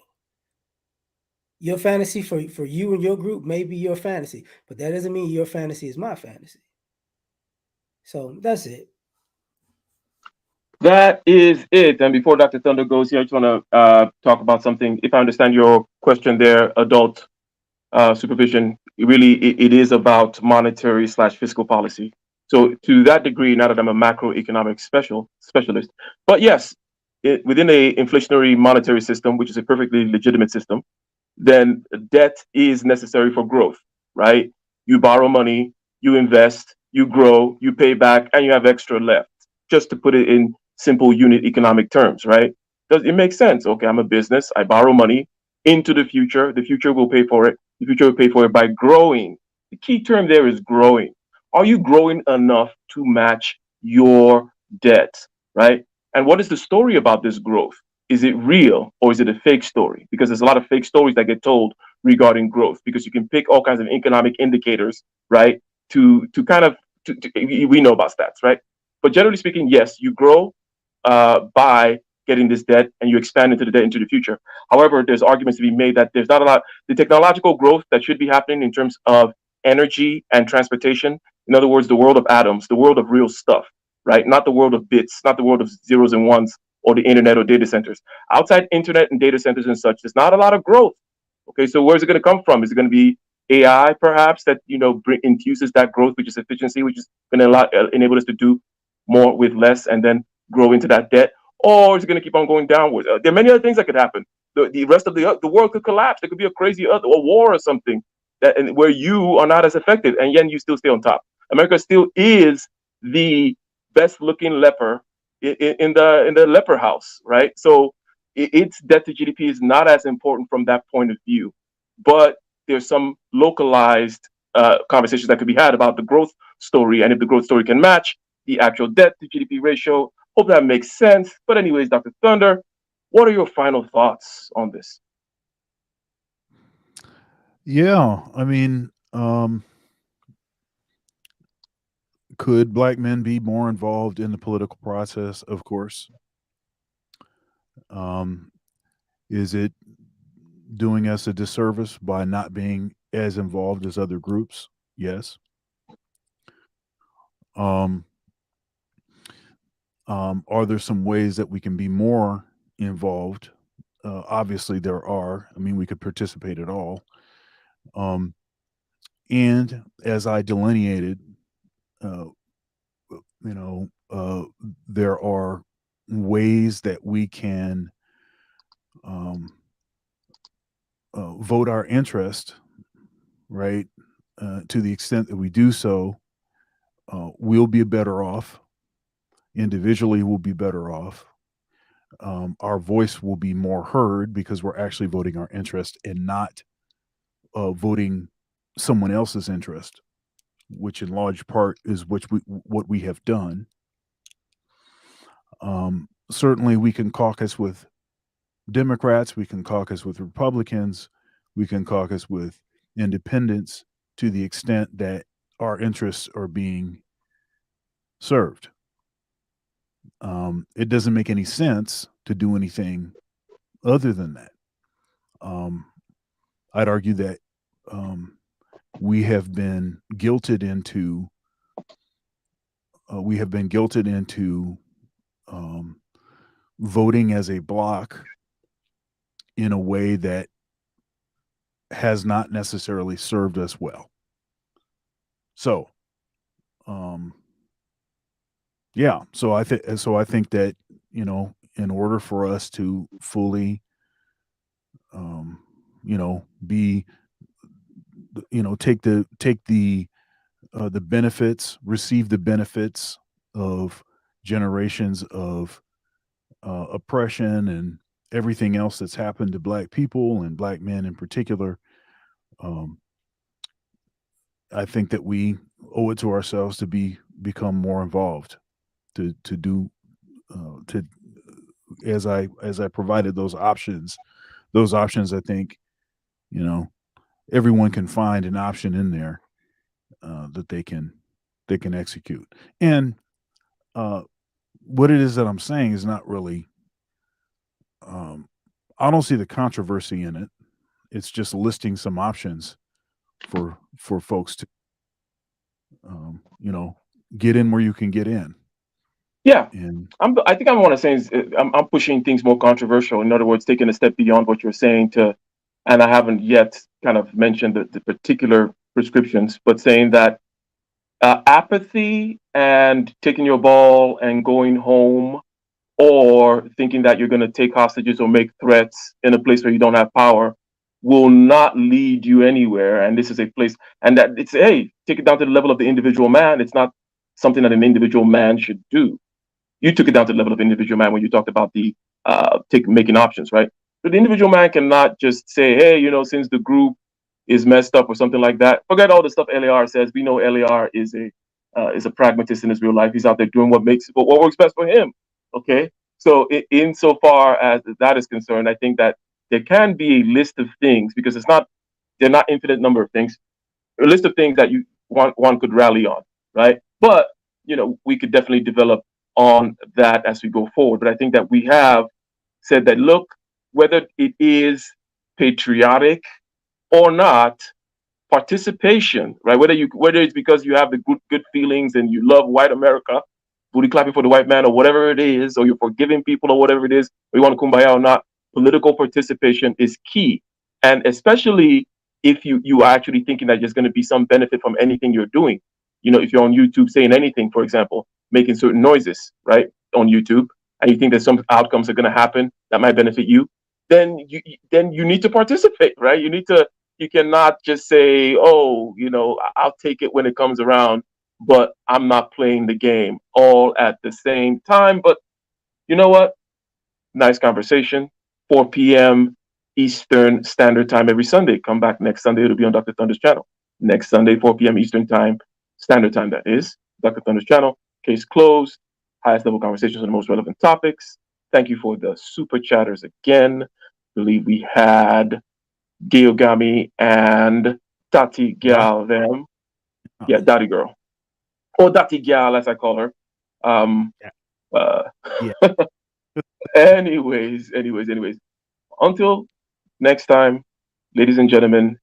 Your fantasy for you and your group may be your fantasy, but that doesn't mean your fantasy is my fantasy. So that's it. That is it. And before Dr. Thunder goes here, I just want to talk about something. If I understand your question there, adult supervision, it is about monetary / fiscal policy. So to that degree, now that I'm a macroeconomic specialist, but yes, within a inflationary monetary system, which is a perfectly legitimate system, then debt is necessary for growth, right? You borrow money, you invest, you grow, you pay back, and you have extra left. Just to put it in simple unit economic terms, right? Does it make sense? Okay, I'm a business, I borrow money into the future. The future will pay for it. The future will pay for it by growing. The key term there is growing. Are you growing enough to match your debt, right? And what is the story about this growth? Is it real or is it a fake story? Because there's a lot of fake stories that get told regarding growth, because you can pick all kinds of economic indicators, right? To kind of we know about stats, right? But generally speaking, yes, you grow by getting this debt and you expand into the debt into the future. However, there's arguments to be made that there's not a lot, the technological growth that should be happening in terms of energy and transportation. In other words, the world of atoms, the world of real stuff, right? Not the world of bits, not the world of zeros and ones or the internet or data centers. Outside internet and data centers and such, there's not a lot of growth. Okay, so where's it going to come from? Is it going to be AI perhaps that infuses that growth, which is efficiency, which is going to enable us to do more with less and then grow into that debt, or is it going to keep on going downwards? There are many other things that could happen. The rest of the world could collapse. There could be a crazy a war or something where you are not as effective, and yet you still stay on top. America still is the best looking leper in the leper house, right? So its debt to GDP is not as important from that point of view, but there's some localized conversations that could be had about the growth story, and if the growth story can match the actual debt to GDP ratio. Hope that makes sense. But anyways, Dr. Thunder, what are your final thoughts on this? Yeah, I mean, could Black men be more involved in the political process? Of course. Is it doing us a disservice by not being as involved as other groups? Yes. Are there some ways that we can be more involved? Obviously, there are. I mean, we could participate at all. And as I delineated, uh, there are ways that we can vote our interest, right? To the extent that we do so, we'll be better off. Individually, we'll be better off. Our voice will be more heard because we're actually voting our interest and not voting someone else's interest, which in large part is what we have done. Certainly, we can caucus with Democrats, we can caucus with Republicans, we can caucus with independents to the extent that our interests are being served. It doesn't make any sense to do anything other than that. I'd argue that we have been guilted into voting as a block in a way that has not necessarily served us well. So, yeah. So I think that, in order for us to fully, be, take the benefits, receive the benefits of generations of oppression and everything else that's happened to Black people and Black men in particular, I think that we owe it to ourselves to become more involved, to do to as I provided those options. I think, everyone can find an option in there that they can execute. And what it is that I'm saying is not really. I don't see the controversy in it. It's just listing some options for folks to, get in where you can get in. Yeah, And I think I want to say is I'm pushing things more controversial. In other words, taking a step beyond what you're saying and I haven't yet kind of mentioned the particular prescriptions, but saying that apathy and taking your ball and going home, or thinking that you're going to take hostages or make threats in a place where you don't have power, will not lead you anywhere. And this is a place, and that it's, hey, take it down to the level of the individual man. It's not something that an individual man should do. You took it down to the level of individual man when you talked about the making options, right? But the individual man cannot just say, hey, since the group is messed up or something like that. Forget all the stuff LAR says. We know LAR is a pragmatist in his real life. He's out there doing what works best for him. Okay, so insofar as that is concerned, I think that there can be a list of things, because they're not infinite number of things. A list of things that one could rally on, right? But we could definitely develop on that as we go forward. But I think that we have said that, look, whether it is patriotic or not, participation, right? Whether it's because you have the good feelings and you love white America, booty clapping for the white man or whatever it is, or you're forgiving people or whatever it is, or you want to kumbaya or not, political participation is key. And especially if you are actually thinking that there's going to be some benefit from anything you're doing. If you're on YouTube saying anything, for example, making certain noises, right, on YouTube, and you think that some outcomes are going to happen that might benefit you, then you need to participate, right? You cannot just say, oh, I'll take it when it comes around, but I'm not playing the game all at the same time. But you know what? Nice conversation. 4 p.m. Eastern Standard Time every Sunday. Come back next Sunday. It'll be on Dr. Thunder's channel. Next Sunday, 4 p.m. Eastern Time, Standard Time, that is. Dr. Thunder's channel. Case closed. Highest level conversations on the most relevant topics. Thank you for the super chatters again. I believe we had Gayogami and Tati Gal them. Yeah, Daddy Girl. Or Dati Gal, as I call her. Yeah. Anyways. Until next time, ladies and gentlemen,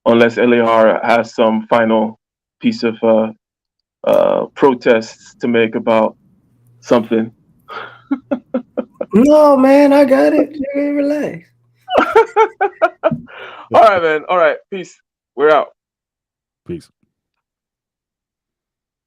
unless LAR has some final piece of protests to make about something. No, man, I got it. Relax. All right, man. All right. Peace. We're out. Peace.